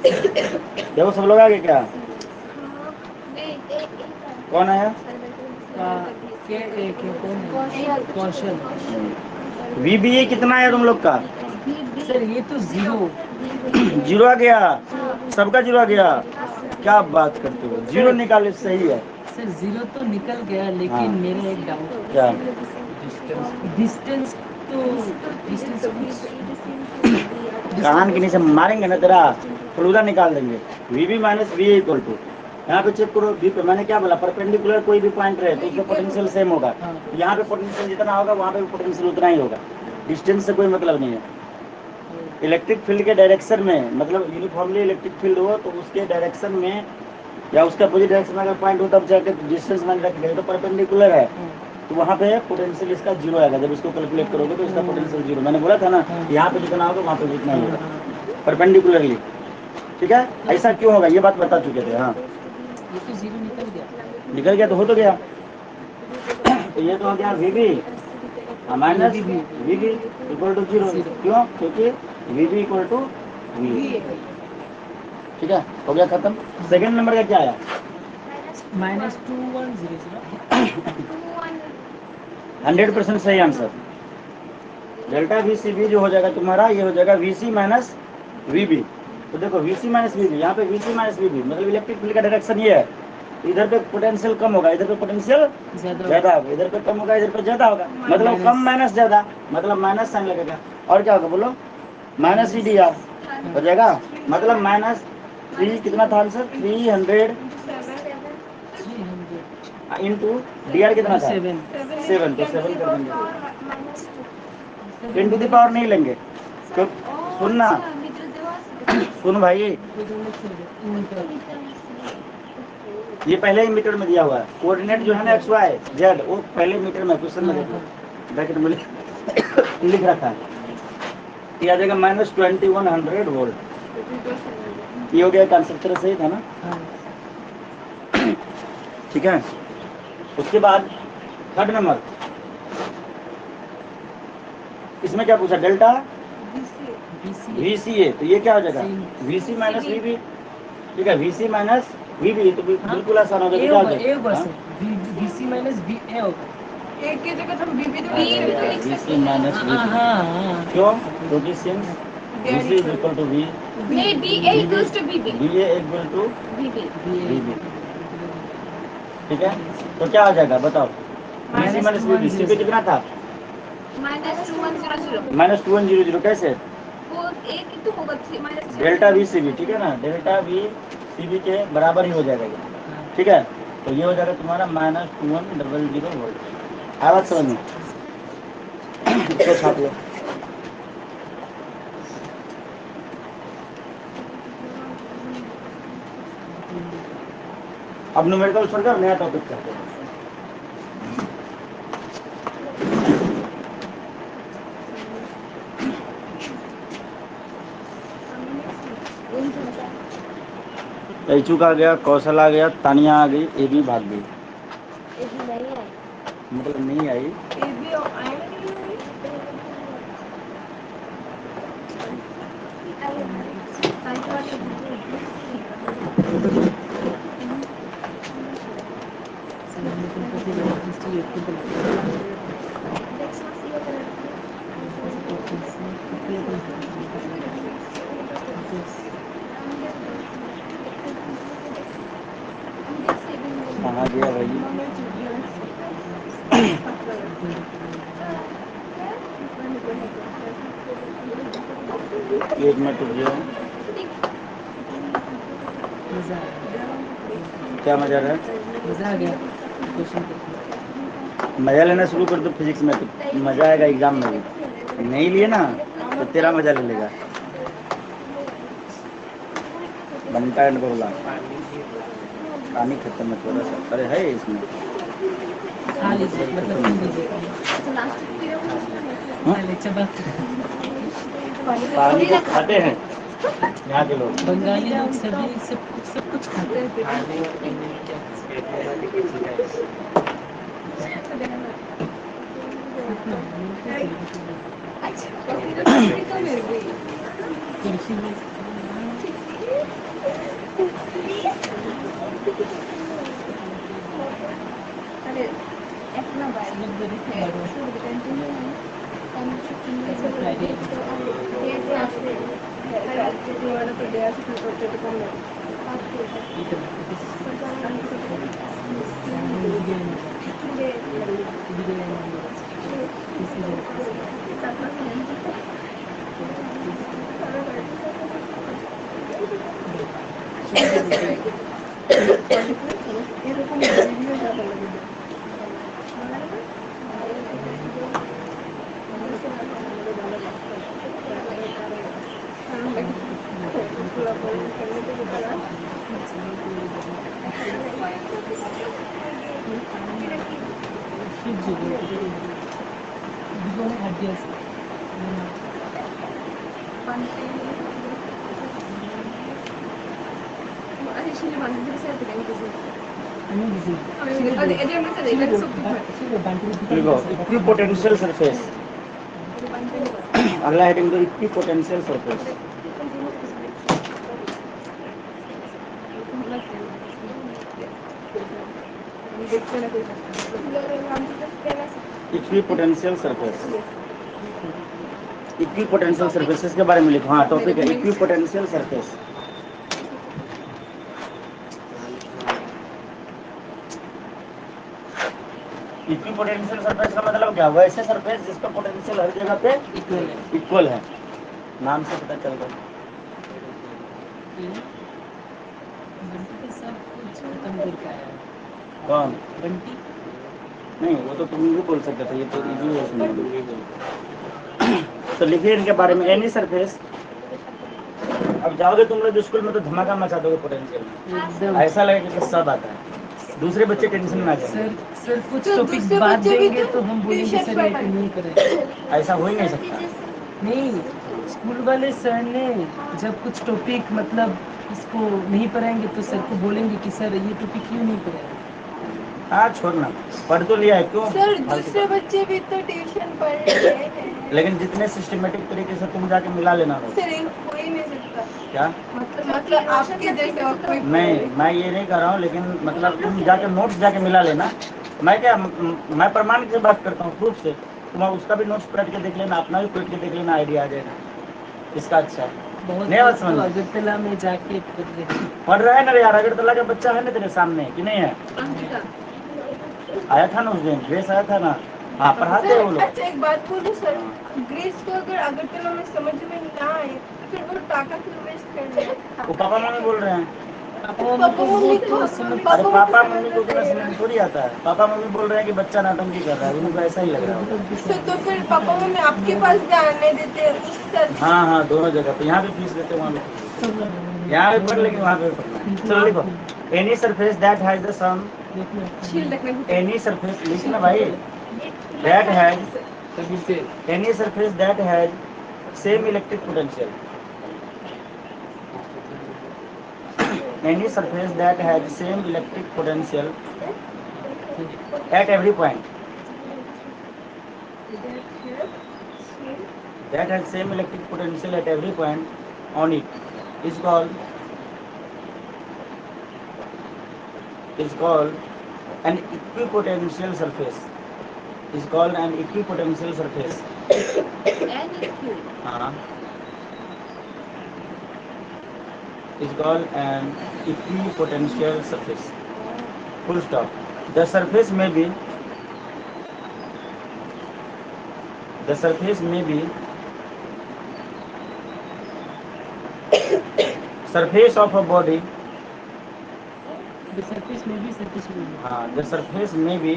देखो सब लोग आ गए क्या? कौन आया? कौशल। VBA कितना आया तुम लोग का? सर ये तो 0 जीरो आ गया, सबका जीरो आ गया। क्या बात करते हो, जीरो निकाले सही है। सर 0 तो निकल गया, लेकिन हाँ। मेरा एक डाउट क्या? डिस्टेंस तो डिस्टेंस कान के नीचे मारेंगे ना तेरा, फलूदा निकाल देंगे। VB minus VA equal to, यहाँ पे चेक करो V पे मैंने क्या बोला, परपेंडिकुलर कोई भी पॉइंट रहे तो उसका पोटेंशियल सेम होगा। यहाँ पे पोटेंशियल जितना होगा वहाँ पे पोटेंशियल उतना ही होगा, डिस्टेंस से कोई मतलब नहीं है। इलेक्ट्रिक फील्ड के डायरेक्शन में, मतलब यूनिफॉर्मली इलेक्ट्रिक फील्ड हो तो उसके डायरेक्शन में या उसका अपोजिट डायरेक्शन में अगर पॉइंट हो तब जाके डिस्टेंस मान रखेंगे। तो परपेंडिकुलर है तो वहाँ पे पोटेंशियल इसका जीरो आएगा, जब इसको कैलकुलेट करोगे तो इसका पोटेंशियल जीरो। मैंने बोला था ना, यहाँ पे जितना होगा वहाँ पे जितना ही होगा परपेंडिकुलरली। ठीक है, ऐसा क्यों होगा ये बात बता चुके थे। हाँ, ये तो 0 निकल गया तो हो तो गया। तो ये तो हो गया VB minus VB equal to zero. क्यों? क्योंकि VB इक्वल टू V। ठीक है, हो गया खत्म। सेकंड नंबर का क्या आया? -2100 100% सही आंसर। डेल्टा VCB जो हो जाएगा तुम्हारा, ये हो जाएगा VC माइनस VB। तो देखो VC माइनस VB, यहाँ पे VC माइनस VB मतलब इलेक्ट्रिक फील्ड का डायरेक्शन ये है। इधर पे पोटेंशियल कम होगा, इधर पे पोटेंशियल ज्यादा होगा, इधर पे कम होगा, इधर पे ज्यादा होगा, मतलब कम माइनस ज्यादा, मतलब माइनस साइन लगेगा। और क्या होगा बोलो? माइनस CDR हो जाएगा, मतलब माइनस 3 कितना था आंसर? 300 इंटू DR कितना था? 7। तो 7 कर देंगे, 10 टू द पावर नहीं लेंगे। तो सुनना, सुन भाई, ये पहले ही मीटर में दिया हुआ है। कोऑर्डिनेट जो है ना XY Z, वो पहले मीटर में क्वेश्चन में ब्रैकेट में लिख रखा है। ये आ जाएगा -2100 वोल्ट। ये हो गया कंसेप्टर, सही था ना? ठीक है, उसके बाद थर्ड नंबर, इसमें क्या पूछा? Delta VCA। तो ये क्या हो जाएगा? VC minus VB। ठीक है, VC माइनस VB तो बिल्कुल आसान हो जाएगा। क्या हो जाएगा? VC माइनस VA होगा। एक की जगह हम VB तो VC माइनस VB। क्यों? क्योंकि since VC is equal to V, नहीं BA equals to BB VA equal to BB VB। ठीक है, तो क्या आ जाएगा बताओ? VC माइनस VB, CB कितना था? -2100 -2100। कैसे? वो एक ही तो होगा माइनस डेल्टा VCB, ठीक है ना, डेल्टा VCB के बराबर ही हो जाएगा ये। ठीक है, तो ये हो जाएगा तुम्हारा -2100 वोल्ट। आवाज समझ में? इसको छाप लो। अब न्यूमेरिकल छोड़कर नया टॉपिक करते हैं। इच्छुक आ गया, कौशल आ गया, तानिया आ गई, ए भी भाग गई। मतलब नहीं आई। कहाँ गया भाई? एक मिनट रुक जाओ। क्या मजा रहा है? मजा आ गया। मजा लेना शुरू कर दो फिजिक्स में तो मजा आएगा एग्जाम में भी। नहीं लिए ना तो तेरा मजा ले लेगा। बनता है बोला पानी खत्म है थोड़ा सा, अरे है इसमें पानी को खाते हैं यहाँ के लोग। बंगाली लोग सभी सब कुछ खाते हैं। Look very clever. देखो इक्विपोटेंशियल सरफेस, अगला हेडिंग तो equipotential surface. Equipotential surface, equipotential surfaces के बारे में लिखो। हाँ, टॉपिक है इक्विपोटेंशियल सरफेस। इक्विपोटेंशियल सरफेस का मतलब क्या? वैसे सरफेस जिसका पोटेंशियल हर जगह पे इक्वल है। नाम से पता चल रहा है। सब कुछ खत्म करके आया है। कौन? बंटी नहीं, वो तो तुम भी बोल सकते थे, ये तो इजी है सुनने में। तो लिखिए इनके बारे में। एनी सरफेस, अब जाओगे तुम लोग स्कूल में तो धमाका मचा दोगे पोटेंशियल में, ऐसा लगेगा कि सब आता है, दूसरे बच्चे टेंशन में आ जाएंगे। सर कुछ टॉपिक बात देंगे तो हम बोलेंगे सर ये तो नहीं करें। ऐसा हो ही नहीं सकता। नहीं, स्कूल वाले सर ने जब कुछ टॉपिक मतलब इसको नहीं पढ़ाएंगे तो सर को बोलेंगे कि सर ये टॉपिक क्यों नहीं पढ़ाए। हाँ छोड़ना, पढ़ तो लिया है, क्यों? सर दूसरे बच्चे भी तो ट्यूशन पढ़ रहे हैं। लेकिन जितने सिस्टमेटिक तरीके से तुम जाके मिला लेना हो। सर ये हो ही नहीं सकता। क्या? मतलब आपके जैसे और कोई नहीं, मैं ये नहीं कर रहा हूँ, लेकिन मतलब तुम जाके नोट्स जाके मिला लेना। मैं क्या, मैं प्रमाण से बात करता हूँ, प्रूफ से। तुम उसका भी नोट्स पढ़ के देख लेना, अपना भी पढ़ के देख लेना, आइडिया आ जाएगा इसका। अच्छा बहुत नहीं बात समझ में? अगरतला में जाके पढ़ रहा है ना यार, अगरतला का बच्चा है ना तेरे सामने कि नहीं है? आया था ना उस दिन, ड्रेस आया था ना। हाँ, पढ़ाते हैं वो लोग। अच्छा एक बात बोलूं सर, ग्रेस को अगर अगरतला में समझ में ना आए तो फिर वो टाका क्यों वेस्ट कर रहे हैं? वो पापा मम्मी बोल रहे हैं। पापा मम्मी को अरे पापा मम्मी को उतना समझ थोड़ी आता है। पापा मम्मी बोल रहे हैं कि बच्चा नाटंकी कर रहा है, उनको ऐसा ही लग रहा है। तो फिर पापा मम्मी आपके पास जाने देते हैं उस सर। हाँ हाँ, दोनों जगह पे, यहाँ भी फीस देते हैं, वहाँ भी फीस देते हैं। यहाँ भी पढ़ लेंगे, वहाँ पे भी पढ़ना है। चलो लिखो, any surface that has the same, any surface, लिखना भाई, that has, any surface that has same electric potential, any surface that has same electric potential at every point, that has same electric potential at every point on it is called an equipotential surface, is called an equipotential surface. Is called an equipotential surface, full stop. The surface may be surface of a body, the surface may be the surface may be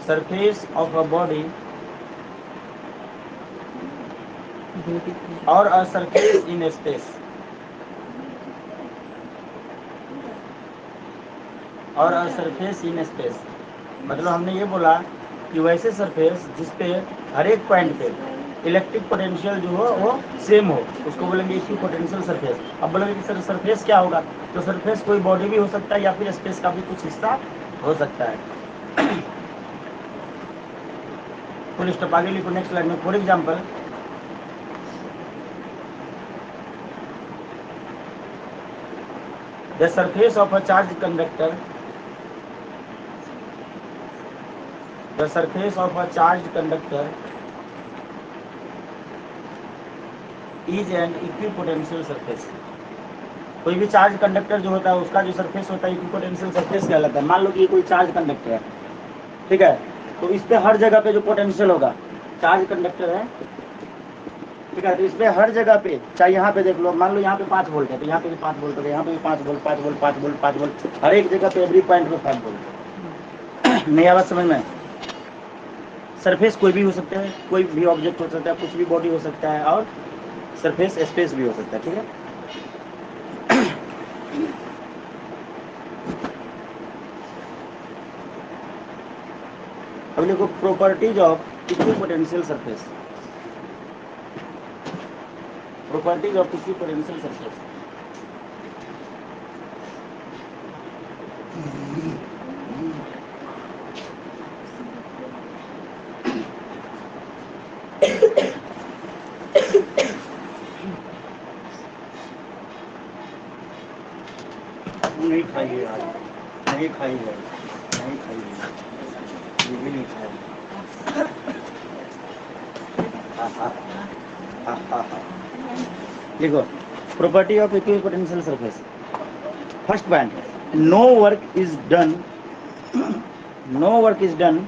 surface of a body or a surface in a space, और a surface in space. मतलब हमने ये बोला कि वैसे surface जिस पे हर एक पॉइंट पे इलेक्ट्रिक पोटेंशियल जो हो वो सेम हो, उसको बोलेंगे इक्विपोटेंशियल सरफेस। अब बोलेंगे कि सर सरफेस क्या होगा? तो सरफेस कोई बॉडी भी हो सकता है या फिर स्पेस का भी कुछ हिस्सा हो सकता है। फुल स्टॉप, आगे लिखो नेक्स्ट लाइन में। For example, the surface of a charge conductor, the surface of a charge conductor is an equipotential surface. कोई भी चार्ज कंडक्टर जो होता है उसका जो सरफेस होता है इक्विपोटेंशियल सरफेस कहलाता है। मान लो कि ये कोई चार्ज कंडक्टर है, ठीक है, तो इस पे हर जगह पे जो पोटेंशियल होगा, चार्ज कंडक्टर है, ठीक है, तो इस पे हर जगह पे, चाहे यहाँ पे देख लो, मान लो यहाँ पे 5 वोल्ट है तो यहाँ पे भी 5 वोल्ट होगा, यहाँ पे भी 5 वोल्ट 5 वोल्ट 5 वोल्ट 5 वोल्ट, हर एक जगह पे एवरी पॉइंट पे 5 वोल्ट। नहीं आवाज समझ में? सरफेस कोई भी हो सकता है, कोई भी ऑब्जेक्ट हो सकता है, कुछ भी बॉडी हो सकता है, और सरफेस स्पेस भी हो सकता है, ठीक है। अब देखो properties of equipotential surface. Properties of equipotential surface. नहीं खाइए आज, नहीं खाइए, नहीं खाइए, ये भी नहीं खाइए। देखो property of equipotential surface. First point, no work is done, no work is done,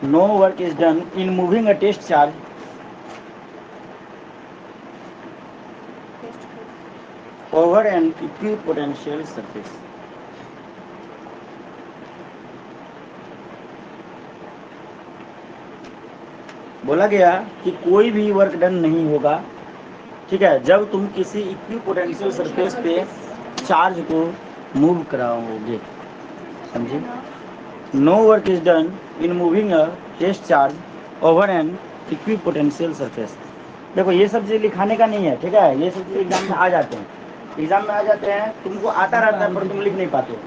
no work is done in moving a test charge over an equipotential surface। बोला गया कि कोई भी वर्क डन नहीं होगा, ठीक है, जब तुम किसी इक्विपोटेंशियल सरफेस पे चार्ज को मूव कराओगे। समझे? No work is done in moving a test charge over an equipotential surface. देखो ये सब चीज लिखाने का नहीं है, ठीक है, ये सब चीज एग्जाम में आ जाते हैं, एग्जाम में आ जाते हैं, तुमको आता रहता है पर तुम लिख नहीं पाते हो।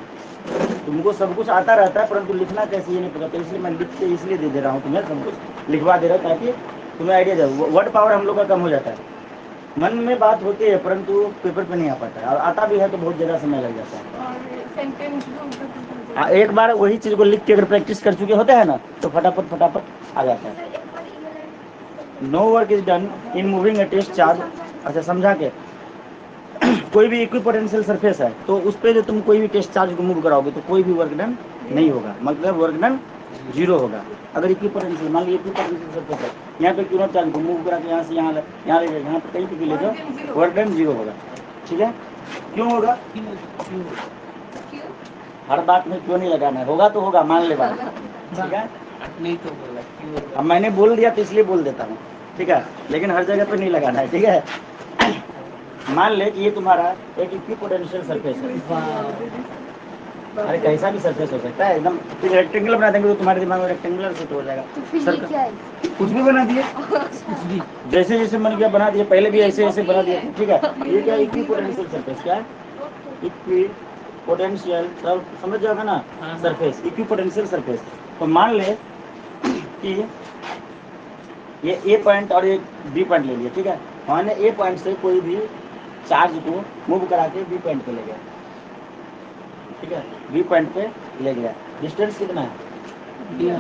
तुमको सब कुछ आता रहता है परंतु लिखना कैसे ये नहीं पता, तो इसलिए मैं लिख के इसलिए दे रहा हूँ तुम्हें, सब कुछ लिखवा दे रहा हूँ ताकि तुम्हें आइडिया जाए। वर्ड पावर हम लोग का कम हो जाता है, मन में बात होती है परंतु पेपर पे नहीं आ पाता है, और आता भी है तो बहुत ज़्यादा समय लग जाता है। और सेंटेंस एक बार वही चीज़ को लिख के अगर प्रैक्टिस कर चुके होते हैं ना तो फटाफट फटाफट आ जाता है। No work is done in moving a test charge. अच्छा समझा के कोई भी इक्विपोटेंशियल सरफेस है तो उस पर जो तुम कोई भी टेस्ट चार्ज को मूव कराओगे तो कोई भी वर्क डन नहीं होगा, मतलब वर्क डन जीरो होगा। अगर इक्विपोटेंशियल, मान लीजिए इक्विपोटेंशियल सरफेस है, यहाँ पे क्यू चार्ज को मूव करा के यहाँ से यहाँ ले जाओ, यहाँ पे कहीं पे भी ले जाओ, वर्क डन जीरो होगा, ठीक है। क्यों होगा? हर बात में क्यों नहीं लगाना है, होगा तो होगा, मान ले बात, ठीक है, नहीं तो बोला क्यों? अब मैंने बोल दिया तो इसलिए बोल देता हूँ, ठीक है, लेकिन हर जगह पे नहीं लगाना है, ठीक है। मान ले कि ये तुम्हारा एक इक्विपोटेंशियल सरफेस है, अरे कैसा भी सरफेस हो सकता है, एकदम रेक्टेंगुलर बना देंगे तो तुम्हारे दिमाग में रेक्टेंगुलर सेट हो जाएगा। कुछ भी बना दिए, कुछ भी जैसे जैसे मन किया बना दिए, पहले भी ऐसे ऐसे बना दिए, ठीक है। ये क्या इक्विपोटेंशियल सरफेस, क्या है इक्विपोटेंशियल, सब समझ जाओगे ना, सरफेस इक्विपोटेंशियल सरफेस। तो मान ले कि ये ए पॉइंट और एक बी पॉइंट ले लिया, ठीक है, हमने ए पॉइंट से कोई भी चार्ज को मूव करा के बी पॉइंट पे ले गया, ठीक है, बी पॉइंट पे ले गया, डिस्टेंस कितना है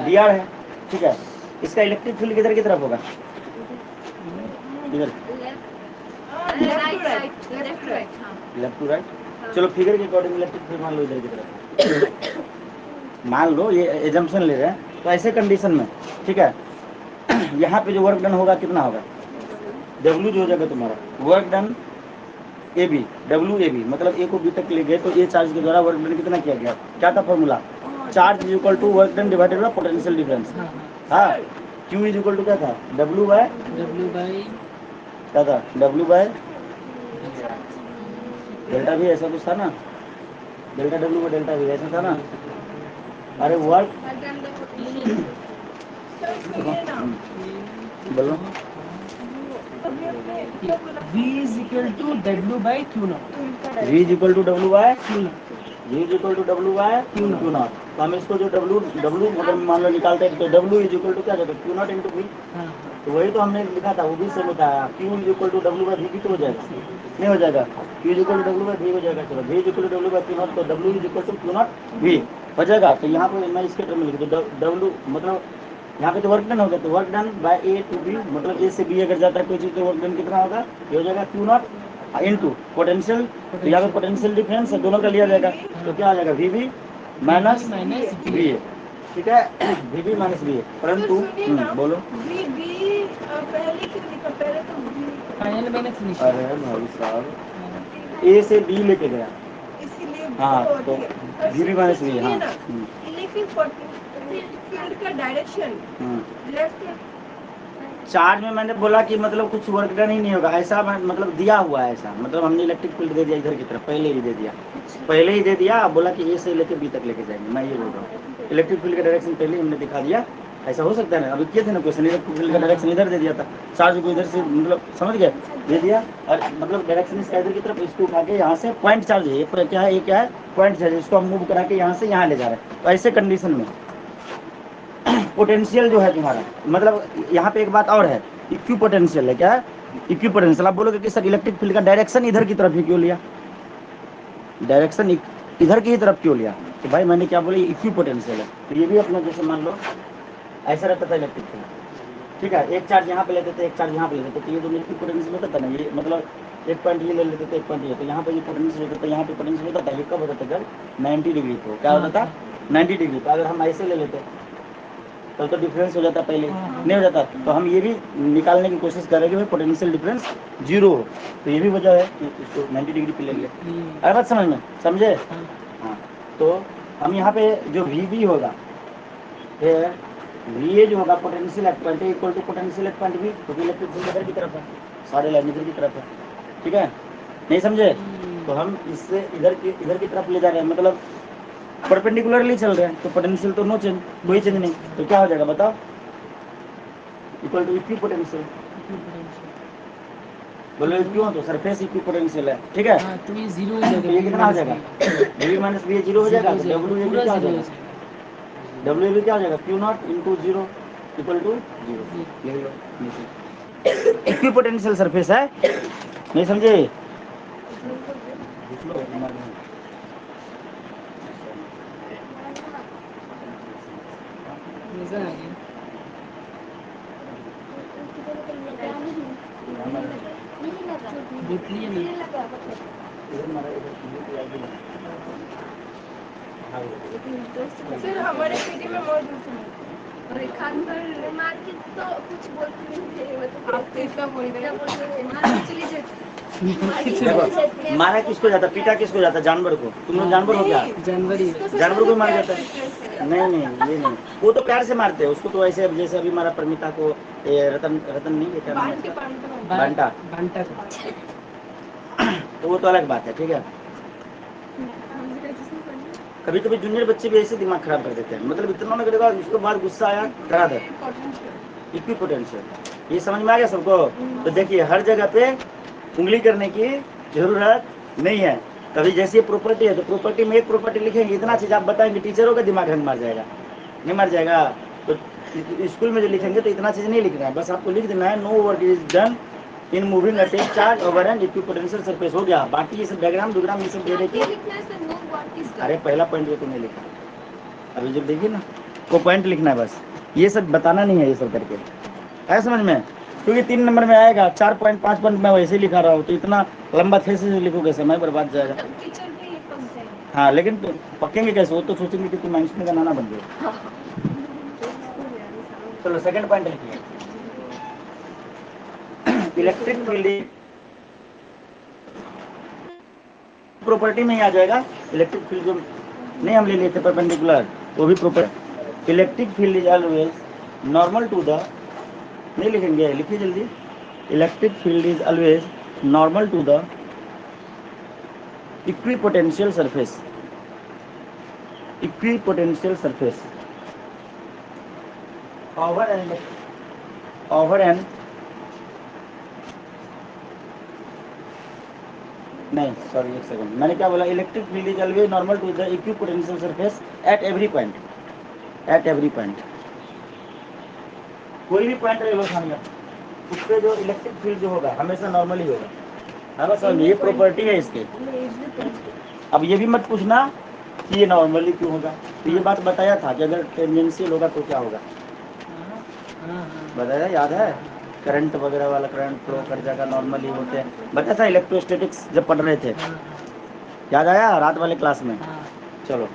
डी आर है, ठीक है। इसका इलेक्ट्रिक फील्ड किधर की तरफ होगा? इधर, लेफ्ट टू राइट। चलो फिगर के अकॉर्डिंग इलेक्ट्रिक फील्ड मान लो इधर की तरफ, मान लो ये एजम्पशन ले रहे हैं, तो ऐसे कंडीशन में, ठीक है, यहाँ पे जो वर्क डन होगा कितना होगा? डब्ल्यू जो हो जाएगा तुम्हारा work done A B, W A B, मतलब ए को बी तक ले गए तो ए चार्ज के द्वारा वर्क डन कितना किया गया? क्या था formula? Charge is equal to work done divided by potential difference. हाँ, क्यू इज इक्वल टू क्या था? डब्ल्यू बाय क्या था? डब्ल्यू बाय डेल्टा भी, ऐसा कुछ था ना, डेल्टा डब्ल्यू बाय डेल्टा भी ऐसा था ना। अरे वर्क बोलो, V is equal to W by Q naught। V is equal to W by V is equal to W by Q naught. तो हम इसको जो डब्ल्यू अगर मान लो निकालते हैं तो डब्ल्यू इज इक्वल टू क्या जाता है? Q naught into V. तो वही तो हमने लिखा था, वो भी सेम होता है। Q is equal to W by V भी तो हो जाएगा, नहीं हो जाएगा? Q is equal to W by V हो जाएगा। चलो V is equal to W by Q naught, तो W is equal to Q naught V हो जाएगा। तो यहाँ पे मैं इसके टर्म में लिख दूँ W, मतलब यहाँ पे तो वर्क डन हो गया, तो work done by A to B, मतलब A से B अगर जाता है कोई चीज़ तो वर्क डन कितना होगा? ये हो जाएगा Q नॉट इनटू पोटेंशियल। तो यहाँ पे पोटेंशियल डिफरेंस है, दोनों का लिया जाएगा, तो क्या आ जाएगा? VB माइनस VA, ठीक है? VB माइनस VA, परंतु बोलो। पहले क्यों लिखा? पहले तो फाइनल मैंने फिनिश अरे भाई साहब, A से B लेके गया, इसीलिए हाँ, बहुत तो ही- VB माइनस VA, सुनिए हाँ। ना, इलेक्ट्रिक फील्ड का डायरेक्शन लेफ्ट। चार्ज में मैंने बोला कि मतलब कुछ वर्क डन ही नहीं होगा, ऐसा मतलब दिया हुआ है, ऐसा मतलब हमने इलेक्ट्रिक फील्ड दे दिया इधर की तरफ, पहले ही दे दिया, पहले ही दे दिया। बोला कि A से लेके B तक लेके जाएंगे, मैं ये बोल रहा हूँ। इलेक्ट्रिक फील्ड का डायरेक्शन पहले ही हमने दिखा दिया, ऐसा हो सकता है ना? अभी किए थे ना क्वेश्चन, इलेक्ट्रिक फील्ड का डायरेक्शन इधर दे दिया था, चार्ज को इधर से मतलब समझ गए, दे दिया, और मतलब डायरेक्शन इसका इधर की तरफ, इसको उठा के यहाँ से पॉइंट चार्ज है, ये क्या है, ये क्या है? पॉइंट चार्ज, इसको हम मूव करा के यहाँ से यहाँ ले जा रहे हैं। तो ऐसे कंडीशन में पोटेंशियल जो है तुम्हारा, मतलब यहाँ पे एक बात और है, इक्वी पोटेंशियल है। क्या है? Equi potential. आप बोलोगे कि सर इलेक्ट्रिक फील्ड का डायरेक्शन इधर की तरफ ही क्यों लिया, डायरेक्शन इधर की ही तरफ क्यों लिया? तो भाई मैंने क्या बोला, इक्वी पोटेंशियल है। तो ये भी अपना जैसे मान लो ऐसा रहता था इलेक्ट्रिक फील्ड, ठीक है? एक चार्ज यहाँ पे लेते थे, एक चार्ज यहाँ पे लेते थे, तो ये दोनों इक्वी पोटेंशियल होता था ना, ये मतलब एक पॉइंट ये ले लेते थे, एक पॉइंट ये, तो यहाँ पे ये पोटेंशियल होता था, यहाँ पे पोटेंशियल होता था, ये कब होता था? जब 90 डिग्री को क्या होता था? 90 डिग्री। तो अगर हम ऐसे ले लेते तो डिफरेंस हो जाता, पहले नहीं हो जाता। तो हम ये भी निकालने की कोशिश करेंगे भाई पोटेंशियल डिफरेंस जीरो हो, तो ये भी वजह है कि इसको 90 डिग्री पे ले लिया। अरे बात समझ में, समझे? हाँ, तो हम यहाँ पे जो VB होगा, VA जो होगा potential at point equal to potential at point B, क्योंकि इलेक्ट्रिक फील्ड इधर की तरफ है, सारे लाइन इधर की तरफ है, ठीक है? नहीं समझे? तो हम इससे इधर की तरफ ले जा रहे हैं, मतलब परपेंडिकुलरली चल रहे हैं, तो पोटेंशियल तो नो चेंज, कोई चेंज नहीं। तो क्या हो जाएगा बताओ? Equal to equipotential. बोलो क्यों? तो सरफेस इक्वी पोटेंशियल है, ठीक है? तो ये जीरो हो तो जाएगा, ये कितना हो जाएगा? V माइनस VA जीरो हो जाएगा, तो W पूरा क्या हो जीरो हो जाएगा? W क्या हो जाएगा? Q naught into zero equal to zero. ले लो, इक्वी पोटेंशियल सरफेस है, नहीं समझे? मजा आ गया। बोतलिए नहीं सर हमारे पीडी में मौजूद है, और एक हाथ पर मार के तो कुछ बोलते नहीं थे, मतलब आप तो इतना बोल रहे हैं, चली जाए। देखो, मारा किसको जाता, पीटा किसको जाता? जानवर को। तुम लोग जानवर हो क्या? जानवर ही जानवर को मार जाता है? नहीं, ये नहीं, वो तो प्यार से मारते हैं उसको, तो ऐसे जैसे अभी मारा परमिता को, रतन नहीं, ये क्या नाम है? बांटा। बांटा तो वो तो अलग बात है, ठीक है? कभी कभी जूनियर बच्चे भी ऐसे दिमाग खराब कर देते हैं, मतलब इतना ना करेगा, उसके बाद गुस्सा आया करा दे। इक्वी पोटेंशियल, ये समझ में आ गया सबको? तो देखिए हर जगह पे उंगली करने की जरूरत नहीं है। कभी जैसी प्रॉपर्टी है तो प्रॉपर्टी में एक प्रॉपर्टी लिखेंगे, इतना चीज आप बताएंगे, टीचरों का दिमाग हंग मार जाएगा, नहीं मार जाएगा? तो स्कूल में जो लिखेंगे तो इतना चीज नहीं लिखना है, बस आपको लिख देना है no work is done in moving a test charge over an equipotential surface, हो गया। बाकी ये सब डायग्राम ये सब दे देती। अरे पहला पॉइंट वो तुमने लिखा, अभी जब देखिए ना वो पॉइंट लिखना है, बस ये सब बताना नहीं है, ये सब करके है समझ में? क्योंकि 3 नंबर में आएगा, 4 पॉइंट 5 पॉइंट मैं वैसे ही लिखा रहा हूँ, तो इतना लंबा थे से लिखोगे, समय बर्बाद जाएगा। हाँ, लेकिन तो पकेंगे कैसे? वो तो सोचेंगे कि तुम आइंस्टीन का नाना बन गए। चलो सेकंड पॉइंट लिखिए, इलेक्ट्रिक फील्ड प्रॉपर्टी में ही आ जाएगा। इलेक्ट्रिक फील्ड जो नहीं हम ले लिए थे परपेंडिकुलर, वो भी property. Electric field is always normal to the, नहीं लिखेंगे, लिखिए जल्दी। Electric field is always normal to the equipotential surface, equipotential surface over an नहीं, सॉरी एक सेकंड, मैंने क्या बोला? Electric field is always normal to the equipotential surface at every point, at every point, कोई भी पॉइंट ले लो सामने, उस पे जो इलेक्ट्रिक फील्ड जो होगा हमेशा नॉर्मली होगा। हाँ बस ये प्रॉपर्टी है इसके। अब ये भी मत पूछना कि ये नॉर्मली क्यों होगा, तो ये बात बताया था कि अगर टेंजेंशियल होगा तो क्या होगा, बताया याद है? करंट वगैरह वाला, करंट फ्लो कर जाएगा, नॉर्मली होते हैं, बताया था इलेक्ट्रोस्टैटिक्स जब पढ़ रहे थे, याद आया रात वाले क्लास में? चलो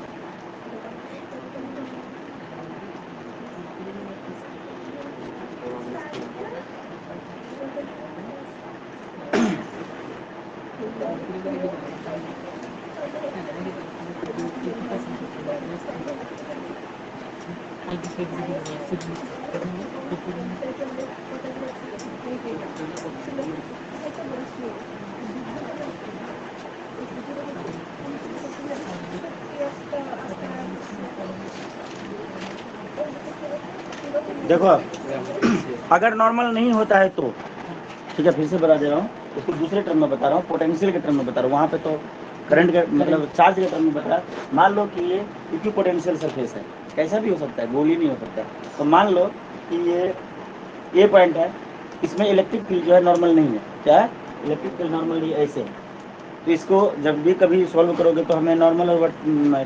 देखो, अगर नॉर्मल नहीं होता है तो ठीक है, फिर से बता दे रहा हूँ, उसको दूसरे टर्म में बता रहा हूँ, पोटेंशियल के टर्म में बता रहा हूँ। वहाँ पे तो करंट के मतलब चार्ज के टर्म में बता रहा है। मान लो कि ये इक्विपोटेंशियल सरफेस है, कैसा भी हो सकता है, गोली नहीं हो सकता है। तो मान लो कि ये पॉइंट है, इसमें इलेक्ट्रिक फील्ड जो है नॉर्मल नहीं है। क्या है? इलेक्ट्रिक फील्ड नॉर्मल नहीं है, ऐसे है। तो इसको जब भी कभी सॉल्व करोगे तो हमें नॉर्मल और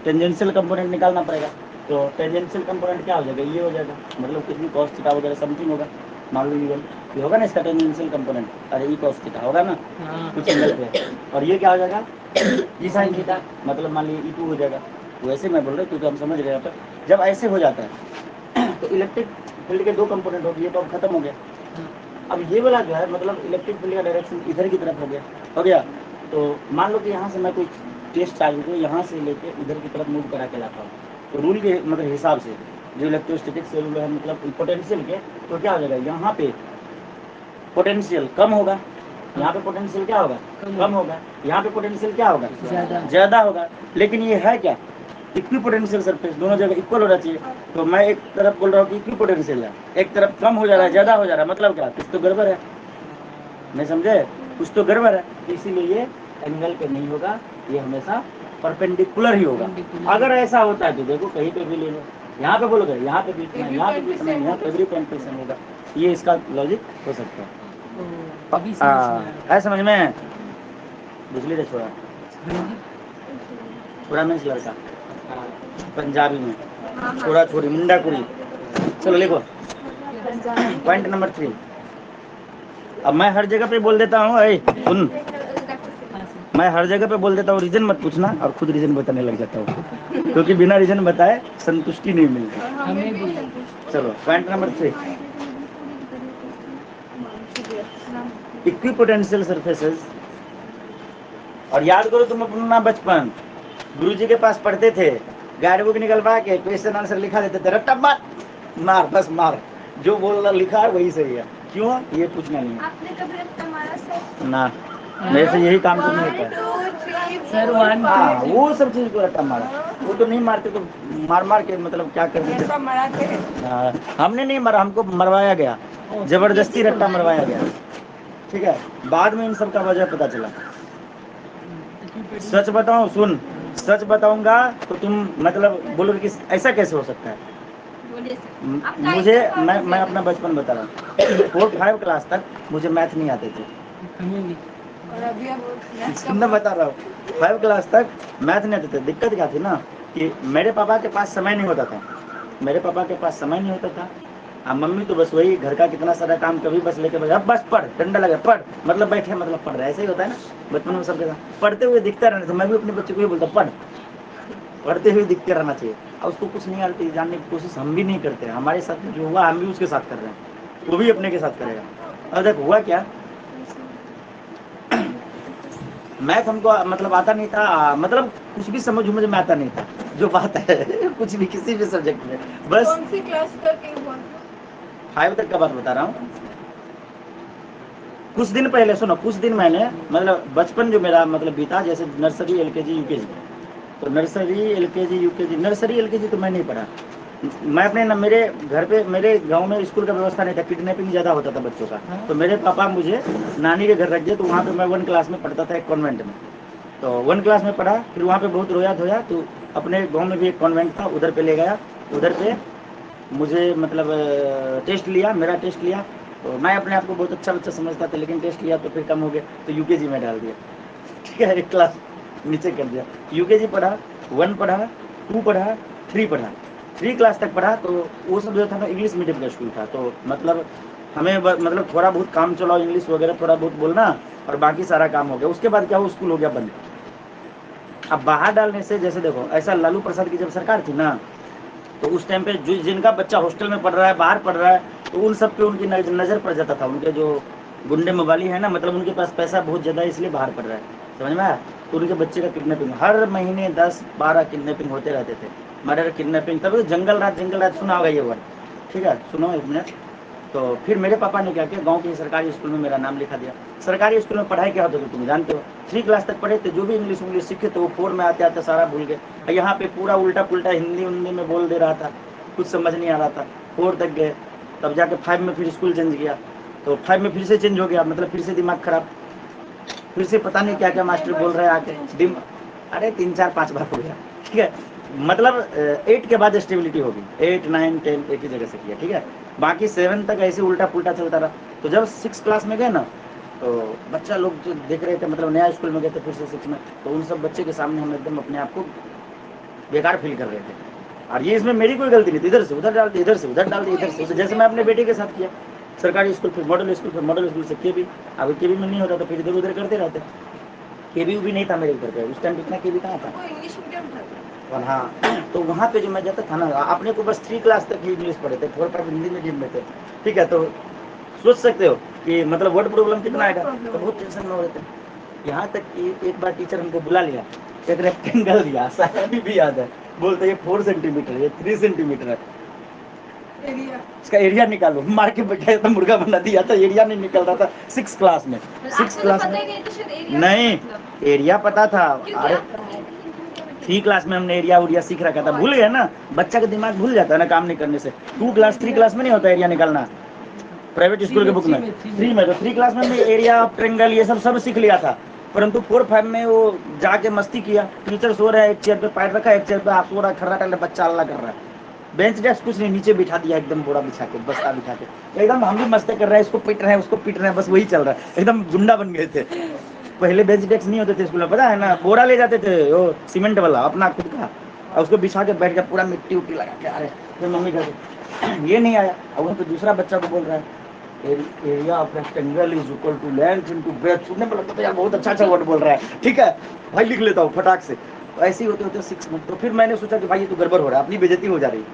टेंजेंशियल कंपोनेंट निकालना पड़ेगा। तो टेंजेंशियल कंपोनेंट क्या हो जाएगा? ये हो जाएगा, मतलब कुछ भी कॉस थीटा वगैरह समथिंग होगा, मान लो ये होगा ना इसका टेंजेंशियल कंपोनेंट, अरे ई कॉस थीटा होगा ना कुछ एंगल पे, और ये क्या हो जाएगा? ई साइन थीटा, मतलब मान लीजिए E2 हो जाएगा। वैसे मैं बोल रहा हूँ क्योंकि हम समझ रहे हैं। यहाँ पर जब ऐसे हो जाता है तो इलेक्ट्रिक फील्ड के दो कंपोनेंट हो गए, ये तो अब खत्म हो गया। अब ये वाला जो है मतलब इलेक्ट्रिक फील्ड का डायरेक्शन इधर की तरफ हो गया। तो मान लो कि यहाँ से मैं कोई टेस्ट चार्ज को यहाँ से लेके इधर की तरफ मूव करा के लाता हूँ, तो रूल के मतलब हिसाब से जो इलेक्ट्रोस्टैटिक्स रूल है मतलब पोटेंशियल के, तो क्या हो जाएगा? यहाँ पे पोटेंशियल कम होगा, यहाँ पे पोटेंशियल क्या होगा? कम होगा। यहाँ पे पोटेंशियल क्या होगा? ज़्यादा होगा। लेकिन ये है क्या? इक्विपोटेंशियल सरफेस, दोनों जगह इक्वल होना चाहिए। तो मैं एक तरफ बोल रहा हूँ कि इक्विपोटेंशियल है, एक तरफ कम हो जा रहा है, ज़्यादा हो जा रहा है, मतलब क्या? कुछ तो गड़बड़ है, नहीं समझे? कुछ तो गड़बड़ है। इसीलिए ये एंगल पे नहीं होगा, ये हमेशा परपेंडिकुलर ही होगा। अगर ऐसा होता है तो देखो कहीं पे भी ले लो, यहाँ पे बोलोगे यहाँ पे भी इतना, यहाँ पे भी इतना, यहाँ पे भी पॉइंट पे सेम होगा। ये इसका लॉजिक हो सकता है। है समझ में? बुझली रे छोड़ा, छोड़ा मीन्स लड़का, पंजाबी में छोड़ा छोड़ी मुंडा कुड़ी। चलो लिखो पॉइंट नंबर 3। अब मैं हर जगह पे बोल देता हूँ, सुन, मैं हर जगह पे बोल देता हूँ, रीजन मत पूछना, और खुद रीजन बताने लग जाता हूँ, क्योंकि बिना रीजन बताए संतुष्टि नहीं मिलती। चलो पॉइंट नंबर 3, इक्विपोटेंशियल सरफेसेस। और याद करो तुम अपना बचपन, गुरुजी के पास पढ़ते थे, गाइड बुक निकलवा के क्वेश्चन आंसर लिखा देते थे, रट्टा मार बस मार, जो बोलना लिखा है वही सही है। क्यों? ये पूछना नहीं है। आपने कभी रट्टा मारा सर? ना, मेरे से यही काम तो नहीं होता है सर। हाँ, वो सब चीज को रट्टा मारा, वो तो नहीं मारते, तो मार के मतलब क्या करते थे? हमने नहीं मारा, हमको मरवाया गया, जबरदस्ती रट्टा मरवाया गया। ठीक है, बाद में इन सब का वजह पता चला। सच बताऊं, सुन, सच बताऊंगा तो तुम मतलब बोलोगे कि ऐसा कैसे हो सकता है। मुझे मैं अपना बचपन बता रहा हूँ, 4-5 क्लास तक मुझे मैथ नहीं आते थे। मैं बता रहा हूँ 5 क्लास तक मैथ नहीं आते थे। दिक्कत क्या थी ना कि मेरे पापा के पास समय नहीं होता था, मेरे पापा के पास समय नहीं होता था। अब मम्मी तो बस वही घर का कितना सारा काम कभी बस लेके अब बस पढ़, डंडा लगे पढ़, मतलब बैठे मतलब पढ़ रहे, ऐसे ही होता है ना बचपन में सबके साथ। पढ़ते हुए दिखता रहना चाहिए, मैं भी अपने बच्चे को ही बोलता पढ़, पढ़ते हुए दिखते रहना चाहिए। और उसको कुछ नहीं आती जानने की कोशिश हम भी नहीं करते हैं। हमारे साथ जो हुआ हम भी उसके साथ कर रहे हैं, वो भी अपने के साथ करेगा। और देख हुआ क्या, मैथ हमको मतलब आता नहीं था, मतलब कुछ भी समझ में आता नहीं था जो बात है कुछ भी किसी भी सब्जेक्ट में। बस कौन सी क्लास तक 5 तक का बात बता रहा हूँ। कुछ दिन पहले सुनो, कुछ दिन मैंने मतलब बचपन जो मेरा मतलब बीता, जैसे नर्सरी एलकेजी यूकेजी, तो nursery LKG UKG, nursery LKG तो मैं नहीं पढ़ा। मैं अपने मेरे घर पे, मेरे गांव में स्कूल का व्यवस्था नहीं था, किडनैपिंग ज़्यादा होता था बच्चों का, तो मेरे पापा मुझे नानी के घर रख दिए। तो वहाँ पे मैं 1 क्लास में पढ़ता था, एक कॉन्वेंट में। तो 1 क्लास में पढ़ा, फिर वहाँ पे बहुत रोया धोया, तो अपने गाँव में भी एक कॉन्वेंट था, उधर पे ले गया। उधर पे मुझे मतलब टेस्ट लिया, मेरा टेस्ट लिया, तो मैं अपने आप को बहुत अच्छा बच्चा समझता था, लेकिन टेस्ट लिया तो फिर कम हो गया, तो यूकेजी में डाल दिया। ठीक है, एक क्लास नीचे कर दिया। यूकेजी पढ़ा, 1 पढ़ा, 2 पढ़ा, 3 पढ़ा, 3 क्लास तक पढ़ा। तो वो सब जो था ना इंग्लिश मीडियम का स्कूल था, तो मतलब हमें मतलब थोड़ा बहुत काम चलाओ, इंग्लिश वगैरह थोड़ा बहुत बोलना, और बाकी सारा काम हो गया। उसके बाद क्या हो, स्कूल हो गया बंद। अब बाहर डालने से, जैसे देखो ऐसा लालू प्रसाद की जब सरकार थी ना, तो उस टाइम पे जो जिनका बच्चा हॉस्टल में पढ़ रहा है, बाहर पढ़ रहा है, तो उन सब पे उनकी नज़र पड़ जाता था। उनके जो गुंडे मवाली है ना, मतलब उनके पास पैसा बहुत ज़्यादा है, इसलिए बाहर पढ़ रहा है, समझ में आया। तो उनके बच्चे का किडनैपिंग हर महीने 10-12 किडनैपिंग होते रहते थे, मर्डर किडनैपिंग। तभी जंगल रात सुना होगा ये वर्ड, ठीक है, सुनो 1 मिनट। तो फिर मेरे पापा ने क्या किया, गांव के सरकारी स्कूल में मेरा नाम लिखा दिया। सरकारी स्कूल में पढ़ाई क्या होता था तुम जानते हो, 3 क्लास तक पढ़े थे, जो भी इंग्लिश सीखे तो वो 4 में आते आते सारा भूल गए। यहाँ पे पूरा उल्टा पुल्टा हिंदी में बोल दे रहा था, कुछ समझ नहीं आ रहा था। 4 तक गए, तब जाके 5 में फिर स्कूल चेंज किया, तो 5 में फिर से चेंज हो गया, मतलब फिर से दिमाग खराब, फिर से पता नहीं क्या क्या मास्टर बोल रहे हैं आके। अरे 3-4-5 बार हो गया, ठीक है। मतलब 8 के बाद स्टेबिलिटी होगी, 8, 9, 10 एक ही जगह से किया, ठीक है। बाकी 7 तक ऐसे उल्टा पुल्टा चलता रहा। तो जब 6 क्लास में गए ना, तो बच्चा लोग जो देख रहे थे, मतलब नया स्कूल में गए थे फिर से 6 में, तो उन सब बच्चे के सामने हम एकदम अपने आप को बेकार फील कर रहे थे। और ये इसमें मेरी कोई गलती नहीं थी, इधर से उधर डाल दी, इधर से उधर डाल दी, इधर से उधर, जैसे मैं अपने बेटे के साथ किया। सरकारी स्कूल, फिर मॉडल स्कूल, फिर मॉडल स्कूल से केबी। अगर केबी में नहीं होता तो फिर इधर उधर करते रहते। केबी भी नहीं था मेरे ऊपर पे उस टाइम, इतना केबी कहाँ था। वो इंग्लिश मीडियम था। और हाँ, तो वहाँ पे जो मैं जाता था ना, अपने को बस 3 क्लास तक ही इंग्लिश पढ़े थे, 4 पर हिंदी मीडियम में थे, ठीक है। तो सोच सकते हो कि मतलब वर्ड प्रॉब्लम कितना आएगा, तो बहुत टेंशन में हो रहे थे। यहाँ तक कि एक बार टीचर हमको बुला लिया, एक रेक्टेंगल दिया, अभी भी याद है, बोलते ये 4 सेंटीमीटर है, ये 3 सेंटीमीटर है, इसका एरिया निकालो। मार के बैठा था, मुर्गा बना दिया था, एरिया नहीं निकल रहा था 6 क्लास में। 6 क्लास में नहीं, एरिया पता था। अरे 3 क्लास में हमने एरिया उरिया सीख रखा था, भूल गए ना, बच्चा का दिमाग भूल जाता है ना काम नहीं करने से। 2 क्लास 3 क्लास में नहीं होता एरिया निकालना, प्राइवेट स्कूल के बुक में 3 में। तो 3 क्लास में एरिया, ट्रेंगल, ये सब सीख लिया था। परंतु 4-5 में वो जाके मस्ती किया। टीचर सो रहा है, एक चेयर पे पैर रखा है, एक चेयर पे आप सो रहा है, खर्रा बच्चा अल्लाह कर रहा है। बेंच डेस्क कुछ नहीं, नीचे बिठा दिया एकदम, बोरा बिछा के, बस्ता बिठा के, एकदम हम भी मस्ती कर रहे हैं, इसको पीट रहे हैं, उसको पीट रहे हैं, बस वही चल रहा है, एकदम गुंडा बन गए थे। पहले बेंच डेस्क नहीं होते थे स्कूल में, पता है ना, बोरा ले जाते थे वो सीमेंट वाला अपना खुद का, और उसको बिछा के बैठ के पूरा मिट्टी उट्टी लगा के आ रहे। फिर मम्मी कहते ये नहीं आया, और वहाँ पे दूसरा बच्चा को बोल रहा है area of rectangle is equal to length into breadth. सुनने में लगता था यार बहुत अच्छा वर्ड बोल रहा है, ठीक है भाई, लिख लेता हूँ फटाक से। ऐसे ही होते होते 6 में, तो फिर मैंने सोचा कि भाई ये तो गड़बड़ हो रहा है, अपनी बेइज्जती हो जा रही है।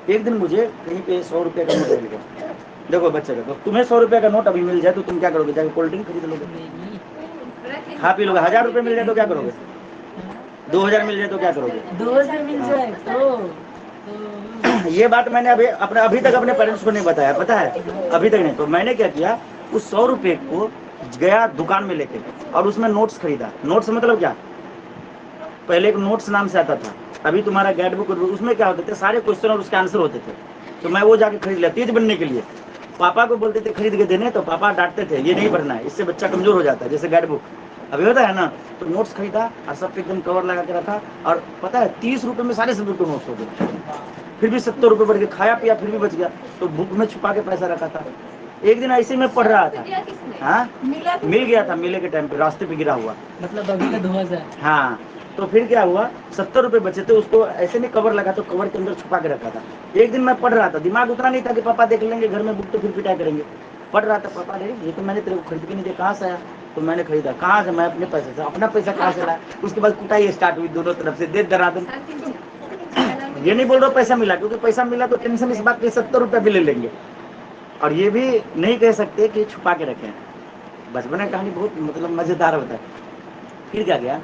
एक दिन मुझे कहीं पे 100 रुपये का नोट मिल गया। देखो बच्चे का, तो तुम्हें 100 रुपये का नोट अभी मिल जाए तो तुम क्या करोगे, जाके कोल्ड ड्रिंक खरीद लोगे, खा पी लोगे। 1000 रुपये मिल जाए तो क्या करोगे, 2000 मिल जाए तो क्या करोगे, 2000 मिल जाए तो ये बात मैंने अभी तक अपने पेरेंट्स को नहीं बताया, पता है, अभी तक नहीं। तो मैंने क्या किया, उस 100 रुपये को गया दुकान में लेके, और उसमें नोट्स खरीदा। नोट्स मतलब क्या, पहले एक नोट्स नाम से आता था, अभी तुम्हारा गाइड बुक, उसमें क्या होते थे, सारे क्वेश्चन और उसके आंसर होते थे। तो मैं वो जाके खरीद लिया, तेज बनने के लिए। पापा को बोलते थे खरीद के देने, तो पापा डांटते थे, ये नहीं पढ़ना है, इससे बच्चा कमजोर हो जाता है, जैसे गाइड बुक अभी होता है ना। तो नोट्स खरीदा और सब पे एकदम कवर लगा के रखा, और पता है 30 रुपये में सारे सब्जेक्ट के नोट्स हो गए। फिर भी 70 रुपये बढ़ के, खाया पिया फिर भी बच गया, तो बुक में छुपा के पैसा रखा था। एक दिन ऐसे में पढ़ रहा था, हाँ मिल गया था, मेले के टाइम पे रास्ते पे गिरा हुआ, मतलब अभी का 2000। हाँ। तो फिर क्या हुआ, 70 रुपये बचे थे, उसको ऐसे नहीं कवर लगा, तो कवर के अंदर छुपा के रखा था। एक दिन मैं पढ़ रहा था, दिमाग उतना नहीं था कि पापा देख लेंगे घर में बुक तो फिर पिटाई करेंगे। पढ़ रहा था, पापा ने ये तो मैंने तेरे को खरीद के नहीं दिया, कहाँ से आया, तो मैंने खरीदा। कहाँ से, मैं अपने पैसे से, अपना पैसा कहाँ से लाया। उसके बाद कुटाई स्टार्ट हुई दोनों तरफ से, दे दरादन। ये नहीं बोल रहा पैसा मिला, क्योंकि पैसा मिला तो टेंशन इस बात की 70 रुपये भी ले लेंगे, और ये भी नहीं कह सकते कि छुपा के रखें। बचपन की कहानी बहुत मतलब मजेदार होता है। फिर क्या गया,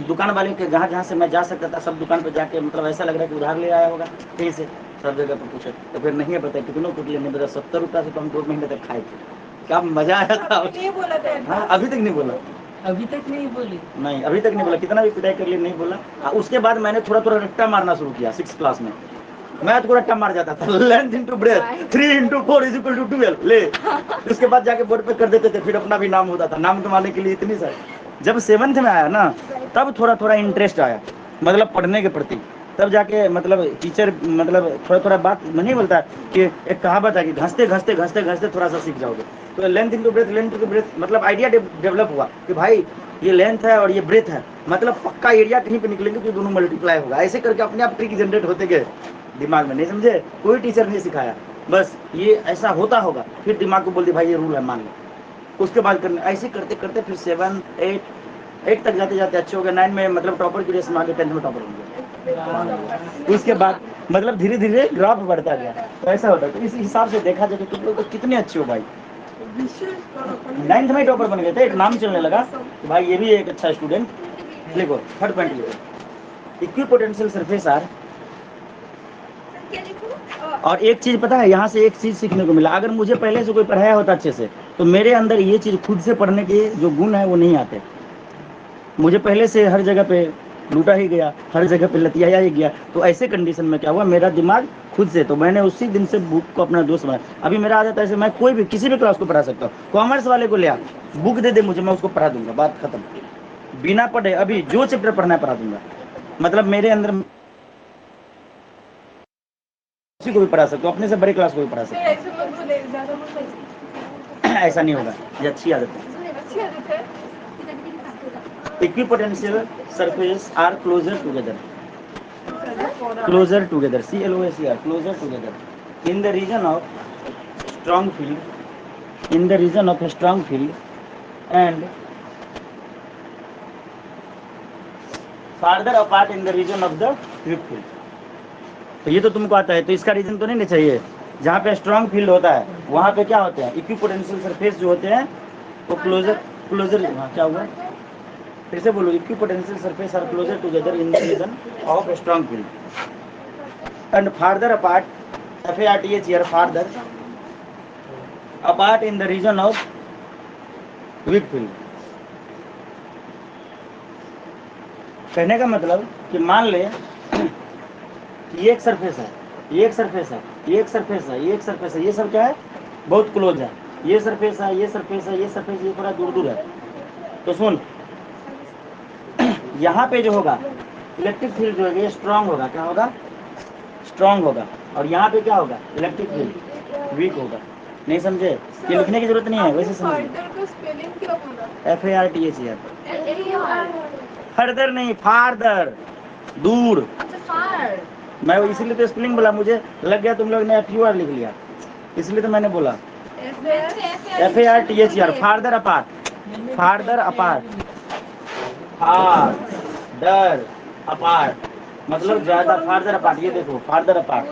दुकान वाले के जहाँ से मैं जा सकता था सब दुकान पर जाके, मतलब ऐसा लग रहा है कि उधार ले आया होगा कहीं से, सब जगह पर पूछे, तो फिर नहीं है बताया कितनों कुछ लेने बता। 70 रुपये से तो हम 2 महीने तक खाए थे, क्या मजा आया था। नहीं बोला था। हाँ अभी तक नहीं बोला, अभी तक नहीं बोली। नहीं अभी तक नहीं बोला, कितना भी पिटाई कर लिए नहीं बोला। उसके बाद मैंने थोड़ा थोड़ा रट्टा मारना शुरू किया 6 क्लास में। मैं तो रट्टा मार जाता था, लेंथ इनटू ब्रेथ 3 × 4 = 12 ले। उसके बाद जाके बोर्ड पे कर देते थे, फिर अपना भी नाम होता था, नाम कमाने के लिए इतनी सारी। जब 7th में आया ना, तब थोड़ा थोड़ा इंटरेस्ट आया, मतलब पढ़ने के प्रति, तब जाके मतलब टीचर मतलब थोड़ा थोड़ा बात नहीं बोलता कि एक कहावत है कि घंसते घंसते घंसते घंसते थोड़ा सा सीख जाओगे। तो length into breadth, length into breadth, मतलब आइडिया डेवलप हुआ कि भाई ये लेंथ है और ये ब्रेथ है, मतलब पक्का एरिया कहीं पे निकलेंगे तो दोनों मल्टीप्लाई होगा। ऐसे करके अपने आप ट्रिक जनरेट होते गए दिमाग में, नहीं समझे? कोई टीचर नहीं सिखाया, बस ये ऐसा होता होगा, फिर दिमाग को बोल दिया भाई ये रूल है मान लो। उसके बाद करने ऐसे करते करते फिर 7, 8 तक जाते जाते अच्छे हो गए। 9 में मतलब टॉपर की रेस में आगे, 10th में टॉपर हो गया। उसके बाद मतलब धीरे धीरे ग्राफ बढ़ता गया। तो ऐसा होता है। तो इस हिसाब से देखा जाए तो तुम लोग तो कितने अच्छे हो भाई। 9th में टॉपर बन गए थे, एक नाम चलने लगा कि भाई ये भी एक अच्छा स्टूडेंट। लिखो थर्ड पॉइंट लिखो, इक्विपोटेंशियल सरफेस आर। क्या लिखूं? और एक चीज पता है, यहाँ से एक चीज सीखने को मिला, अगर मुझे पहले से कोई पढ़ाया होता अच्छे से तो मेरे अंदर ये चीज खुद से पढ़ने के जो गुण है वो नहीं आते। मुझे पहले से हर जगह पे लूटा ही गया, हर जगह पे लतियाया ही गया। तो ऐसे कंडीशन में क्या हुआ, मेरा दिमाग खुद से, तो मैंने उसी दिन से बुक को अपना दोस्त बनाया। अभी मेरा आदत है ऐसे, मैं कोई भी किसी भी क्लास को पढ़ा सकता हूँ। कॉमर्स वाले को ले आ, बुक दे दे मुझे, मैं उसको पढ़ा दूंगा, बात खत्म। बिना पढ़े अभी जो चैप्टर पढ़ना है पढ़ा दूंगा। मतलब मेरे अंदर किसी को भी पढ़ा सकता हूँ, अपने से बड़े क्लास को भी पढ़ा सकता ऐसे मत बोले, ज्यादा मत बोले। हूँ। ऐसा नहीं होगा, ये अच्छी आदत है। अच्छी आदत है। Equipotential surface are closer together. Closer together. CLOSER. Closer together. In the region of strong field. In the region of a strong field and farther apart in the region of the weak field. तो ये तो तुमको आता है, तो इसका reason तो नहीं चाहिए। जहाँ पे स्ट्रांग फील्ड होता है वहाँ पे क्या होते हैं, इक्विपोटेंशियल सरफेस जो होते हैं वो क्लोजर हाँ क्या हुआ फिर से बोलो, equipotential surface are closer together in the region of strong field and farther apart, FARTH here, farther apart in the region of weak field। कहने का मतलब कि मान ले ये एक सरफेस है, ये एक सरफेस है, ये एक सरफेस है, ये एक सरफेस है, ये सब क्या है, बहुत क्लोज है। ये सरफेस है, ये सरफेस है, ये सरफेस, ये थोड़ा दूर दूर है। तो सुन, यहाँ पे जो होगा इलेक्ट्रिक फील्ड जो है ये स्ट्रांग होगा, क्या होगा, स्ट्रांग होगा। और यहाँ पे क्या होगा, इलेक्ट्रिक फील्ड वीक होगा। नहीं समझे? ये लिखने की जरूरत नहीं है, वैसे समझ। का स्पेलिंग क्या बोला? FARTH। फर्दर नहीं, फार्दर, दूर। मैं इसीलिए तो स्पेलिंग बोला, मुझे लग गया तुम लोग ने FUR लिख लिया, इसलिए तो मैंने बोला FARTHER, farther apart, farther apart, farther apart, मतलब ज्यादा, फार्दर अपार्ट। ये देखो फार्दर अपार्ट,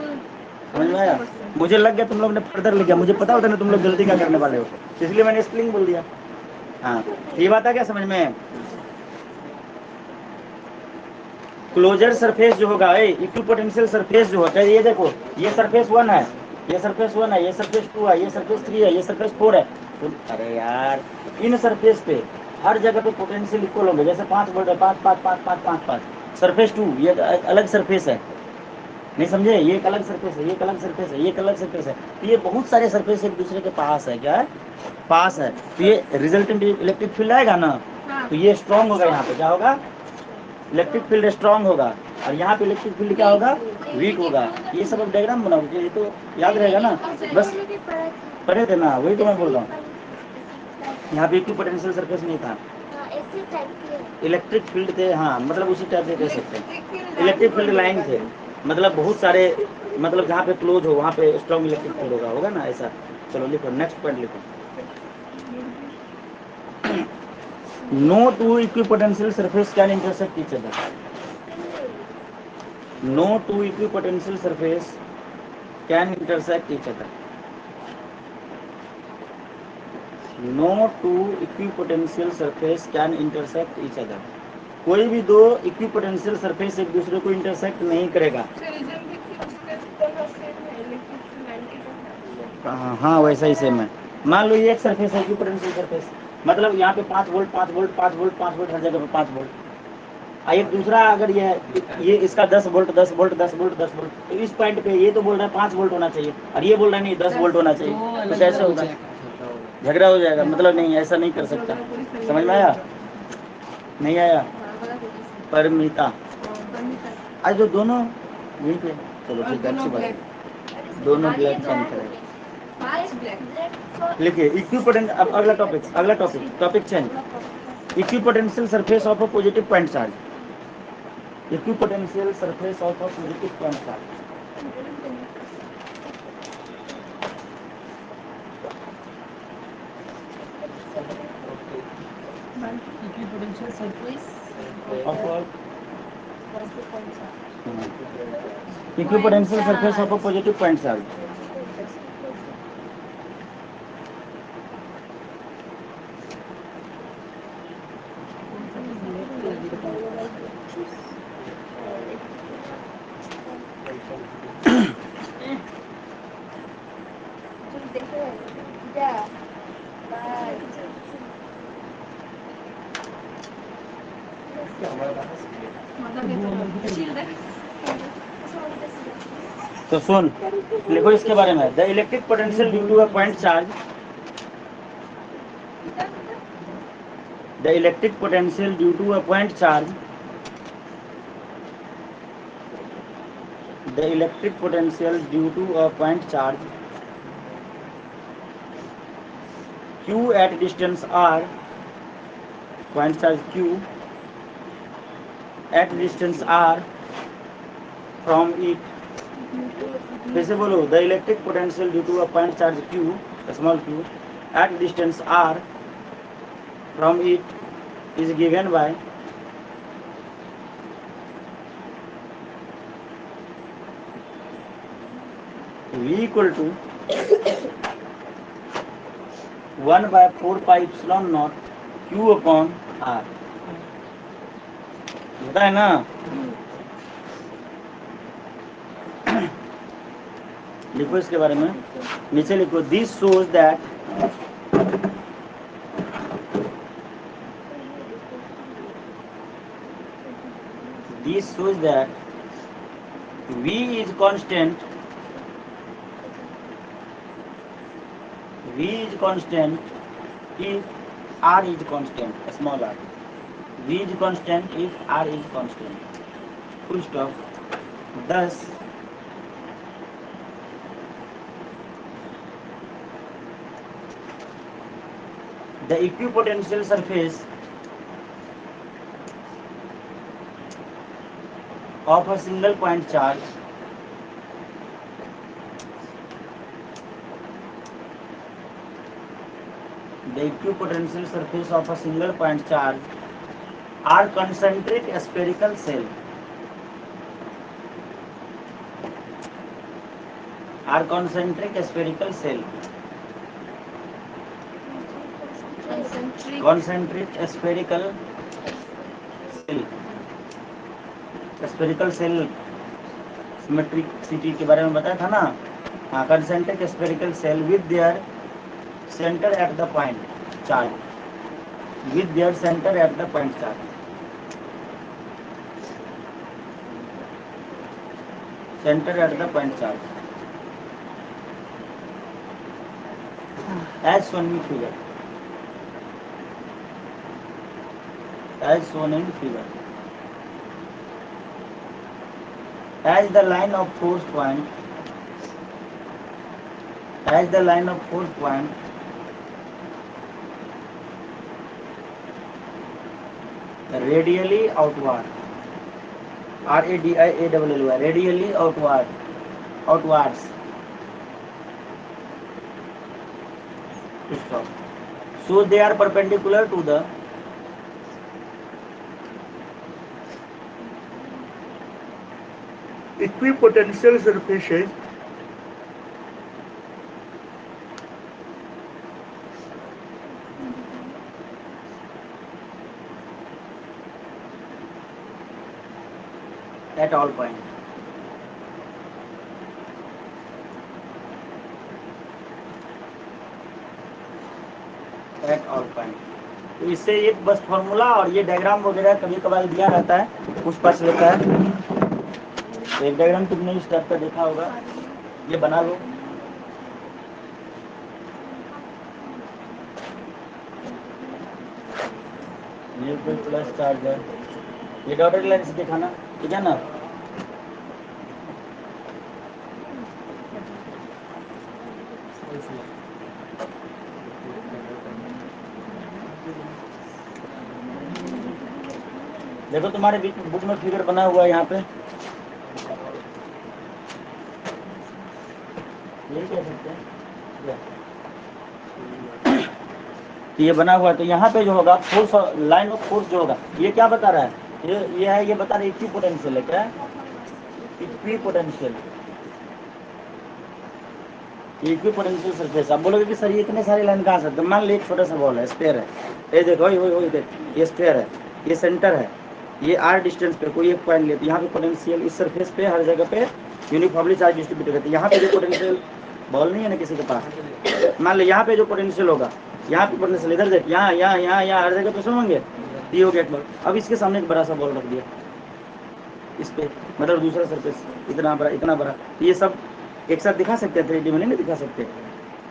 समझ में आया? मुझे लग गया तुम लोग ने फर्दर लिख लिया, मुझे पता होता ना तुम लोग गलती क्या करने वाले हो, इसलिए मैंने स्पेलिंग बोल दिया। हाँ ये बात आ क्या समझ में? क्लोजर सरफेस जो होगा, इक्विपोटेंशियल सरफेस जो होता है, ये देखो ये सरफेस 1 है, ये सरफेस 1 है, ये सरफेस 2 है, ये सरफेस 3 है, ये सरफेस 4 है। तो अरे यार इन सरफेस पे हर जगह पे पोटेंशियल इक्वल होंगे। जैसे 5 वोल्ट है, 5 5 5 5 5 5। सरफेस 2 ये अलग सरफेस है, नहीं समझे? ये एक अलग सरफेस है, ये एक अलग सरफेस है, ये एक अलग सरफेस है। तो ये बहुत सारे सरफेस एक दूसरे के पास है, क्या है, पास है। तो ये रिजल्टेंट इलेक्ट्रिक फील्ड आएगा ना, तो ये स्ट्रांग होगा। यहाँ पे क्या होगा, इलेक्ट्रिक फील्ड स्ट्रांग होगा, और यहाँ पे इलेक्ट्रिक फील्ड क्या होगा, वीक होगा। ये सब अब डायग्राम बनाओगे, ये तो याद रहेगा ना, बस पढ़े थे ना, वही तो मैं बोल रहा हूँ। यहाँ पे इक्विपोटेंशियल सरफेस नहीं था, इलेक्ट्रिक फील्ड थे। हाँ मतलब उसी टाइप से कह सकते हैं, इलेक्ट्रिक फील्ड लाइन थे, मतलब बहुत सारे, मतलब जहाँ पे क्लोज हो वहाँ पे स्ट्रॉन्ग इलेक्ट्रिक फील्ड होगा ना, ऐसा। चलो लिखो नेक्स्ट पॉइंट लिखो, no two equipotential surface can intersect each other, no two equipotential surface can intersect each other, no two equipotential surface can intersect each other। कोई भी दो इक्विपोटेंशियल सरफेस एक दूसरे को इंटरसेक्ट नहीं करेगा। हाँ वैसा ही सेम है। मान लो ये एक सरफेस है इक्विपोटेंशियल सरफेस, मतलब यहाँ पे 5 वोल्ट 5 वोल्ट 5 वोल्ट 5 वोल्ट, हर जगह पे 5 वोल्ट। एक दूसरा अगर ये इसका 10 वोल्ट 10 वोल्ट 10 वोल्ट 10 वोल्ट, तो इस पॉइंट पे ये तो बोल रहा है 5 वोल्ट होना चाहिए, और ये बोल रहा है नहीं 10 वोल्ट होना चाहिए, तो कैसे होगा, झगड़ा हो जाएगा। मतलब नहीं, ऐसा नहीं कर सकता। समझ में आया? नहीं आया? परमिता। आज जो दोनों यहीं पे। चलो और ठीक है, अच्छी बात है। अरे दोनों हाँ, ये ब्लैक दो पेन हैं। करेगा। हाँ, एक ब्लैक लिखिए इक्विपोटेंट। अब अगला topic change. Equipotential surface of a positive point charge. Equipotential surface of a positive point charge. Equipotential surface equipotential surface of a positive point charge. देखो क्या बाय तो सुन, लिखो इसके बारे में। The electric potential due to a point charge. The electric potential due to a point charge. The electric potential due to a point charge Q at distance r, point charge Q at distance r from it। फिर से बोलो, the electric potential due to a point charge Q, small q, at distance r from it is given by V equal to 1 by 4 pi epsilon naught Q upon r। होता है ना? लिखो इसके बारे में, नीचे लिखो। This shows that V is constant if r is constant, small r। V is constant if r is constant, full stop। thus the equipotential surface of a single point charge are concentric spherical cell concentric spherical cell symmetricity के बारे में बताया था ना। हाँ, concentric spherical cell with their center at the point charge, with their center at the point charge, center at the point charge, as shown in figure, as shown in figure। As the line of force point radially outward, radially radially outwards, stop। So they are perpendicular to the equipotential surfaces at all points। at all points। तो इससे ये बस formula और ये diagram वगैरह कभी कभार दिया रहता है, कुछ पक्ष लेता है। तो एक डायग्राम तुमने इस टाइप का देखा होगा, ये बना लो। न्यूट्रल प्लस चार्ज है, ये डॉटेड लाइन से दिखाना, ठीक है ना। देखो तुम्हारे बुक में फिगर बना हुआ है यहाँ पे, ये कह सकते हैं तो ये बना हुआ है। तो यहाँ पे जो होगा फोर्स, लाइन ऑफ फोर्स जो होगा, ये क्या बता रहा है, ये है, ये बता रहा है इक्वी पोटेंशियल है। क्या equi potential, equi potential surface. आप बोलोगे कि सर ये इतने सारे लाइन कहाँ से, तो मान लो एक छोटा सा बॉल है, स्फीयर है, ये देखो वही देख, ये स्फीयर है, ये सेंटर है, ये आर डिस्टेंस पे कोई एक पॉइंट लेते, यहाँ पे पोटेंशियल इस सरफेस पे हर जगह पे यूनिफॉर्मली चार्ज डिस्ट्रीब्यूट करते हैं। यहाँ पे जो पोटेंशियल बॉल नहीं है ना किसी के पास, मान लो यहाँ पे जो पोटेंशियल होगा, यहाँ पे पोटेंशियल इधर देख, यहाँ हर जगह पे सुनोगे, ये हो गया एक बॉल। अब इसके सामने एक बड़ा सा बॉल रख दिया इस पे, मतलब दूसरा सरफेस इतना बड़ा, ये सब एक साथ दिखा सकते हैं, 3D में नहीं दिखा सकते।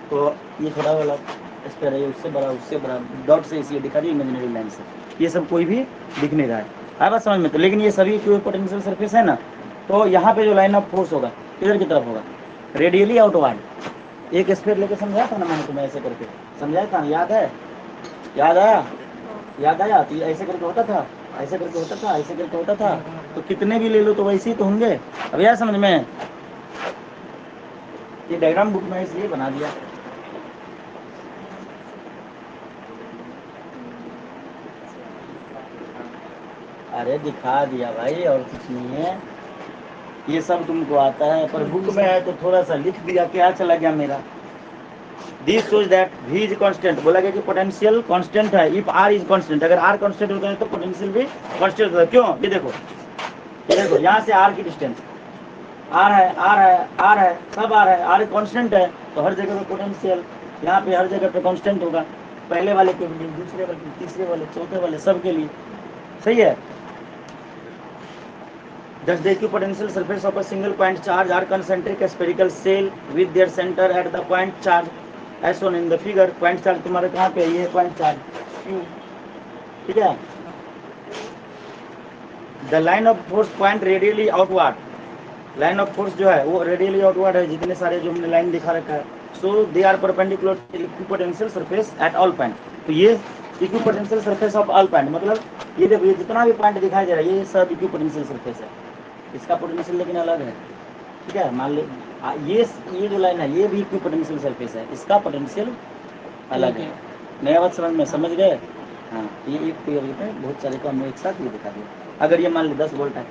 तो ये थोड़ा वाला स्पेयर है, उससे बड़ा डॉट से इसलिए दिखा रही है इमेजिनरी लाइन से, ये सब कोई भी दिख नहीं रहा है। आया बात समझ में? तो लेकिन ये सभी पोटेंशियल सरफेस है ना, तो यहाँ पे जो लाइन ऑफ फोर्स होगा किधर की तरफ होगा, रेडियली आउटवर्ड। एक स्पेयर लेके समझाया था ना मैंने तुम्हें, ऐसे करके समझाया था, याद है? याद आया? तो ऐसे करके होता था, ऐसे करके होता था, ऐसे करके होता था। तो कितने भी ले लो तो वैसे ही तो होंगे। अब यार समझ में, ये डायग्राम बुक में इसलिए बना दिया। अरे दिखा दिया भाई, और कुछ नहीं है, ये सब तुमको आता है, पर बुक में है तो थोड़ा सा लिख दिया, क्या चला गया मेरा। This shows that V is constant, बोला गया कि पोटेंशियल कांस्टेंट है इफ R इज कांस्टेंट। अगर R कांस्टेंट होता है तो पोटेंशियल भी कांस्टेंट होता है। क्यों? ये देखो यहाँ से R की डिस्टेंस, R है, सब R है, R कांस्टेंट है, तो हर जगह पे पोटेंशियल यहाँ पे हर जगह पे कांस्टेंट होगा, पहले वाले के लिए, दूसरे वाले, तीसरे वाले, चौथे वाले, सब के लिए। सही है? Thus the equipotential surface of a single point charge are concentric spherical shell with their center at the point charge as shown in the figure. Point charge तुम्हारे कहाँ पे है? ये point charge Q, ठीक है? The line of force point radially outward. Line of force जो है वो radially outward है, जितने सारे जो हमने लाइन दिखा रखा है। So they are perpendicular to equipotential surface at all point. तो ये equipotential surface of all point, मतलब ये देखो, ये जितना भी पॉइंट दिखाई दे रहा है ये सब equipotential surface है। इसका पोटेंशियल लेकिन अलग है, ठीक है? मान लो ये जो लाइन है ये भी इक्वी पोटेंशियल सरफेस है, इसका पोटेंशियल अलग है। नया बात समझ में, समझ गए? हाँ, ये एक थ्योरी है, बहुत सारे को हमने एक साथ ये दिखा दिया। अगर ये मान लो 10 वोल्ट है,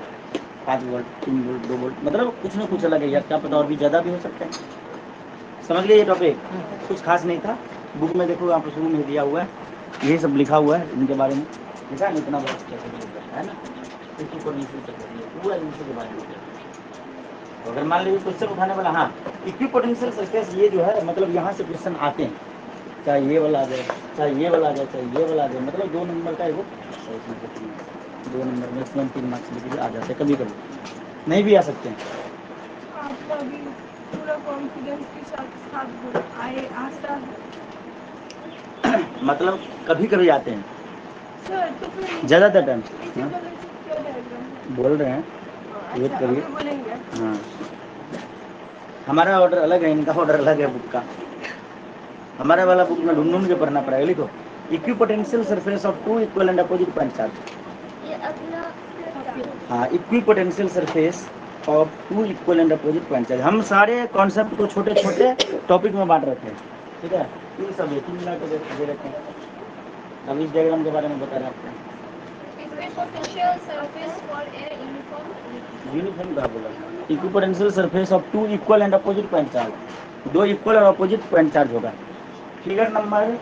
5 वोल्ट, 3 वोल्ट, 2 वोल्ट, मतलब कुछ ना कुछ अलग है यार, क्या पता और भी ज़्यादा भी हो सकता है। समझ गए? ये टॉपिक कुछ खास नहीं था, बुक में देखो आप शुरू में दिया हुआ है, यही सब लिखा हुआ है इनके बारे में, लिखा है इतना बड़ा है ना, पूरा इनके के बारे में। तो अगर मान लीजिए क्वेश्चन उठाने वाला, हाँ इक्वी पोटेंशियल सरफेस ये जो है, मतलब यहाँ से क्वेश्चन आते हैं, चाहे ये वाला आ जाए, चाहे ये वाला आ जाए, चाहे ये वाला आ जाए, मतलब 2 नंबर का है वो, 2 नंबर मैक्सिमम 3 मार्क्स लिखिए आ जाते हैं, कभी कभी नहीं भी आ सकते हैं। आप अभी पूरा कॉन्फिडेंस के साथ आए आशा मतलब कभी कभी आते हैं, सर, तो फिर ज़्यादातर टाइम इसी वाले से क्या डायग्राम बोल रहे हैं, वेट अच्छा करिए। अभी बोलेंगे। हाँ, हमारा ऑर्डर अलग है, इनका ऑर्डर अलग है बुक का। हमारा वाला बुक में ढूंढ के पढ़ना पड़ेगा। लिखो equi potential surface of 2 equal and opposite point charge. ये अगला हाँ, equi potential surface of 2 equal and opposite point charge. हम सारे कॉन्सेप्ट को छोटे छोटे टॉपिक में बांट रखे हैं, ठीक है? ये सब एक ही मिला के दे रखे हैं। अब इस डायग्राम के बारे में बता रहे हैं potential surface for a uniform uniform का बोला, equi potential surface of 2 equal and opposite point charge, 2 equal और अपोजिट पॉइंट चार्ज होगा। फिगर नंबर,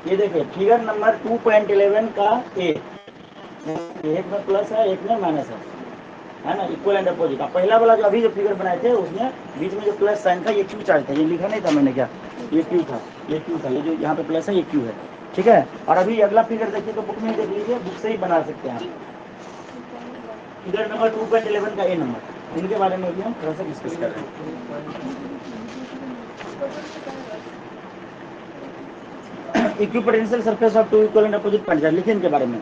ये देखिए फिगर नंबर 2.11 का एक में प्लस है, एक में माइनस है ना, इक्वल एंड अपोजिट। अब पहला वाला जो अभी जो फिगर बनाए थे उसमें बीच में जो प्लस साइन था ये क्यू चार्ज था, ये लिखा नहीं था मैंने क्या, ये क्यू था, ये जो यहाँ पे प्लस है ये क्यू है, ठीक है? और अभी अगला फिगर देखिए तो बुक में देख लीजिए, बुक से ही बना सकते हैं आप। फिगर नंबर 2.11 का ए नंबर, इनके बारे में भी हम थोड़ा सा डिस्कस कर रहे हैं। Equi potential surface of 2 equal and opposite point charge, लिखिए इनके बारे में।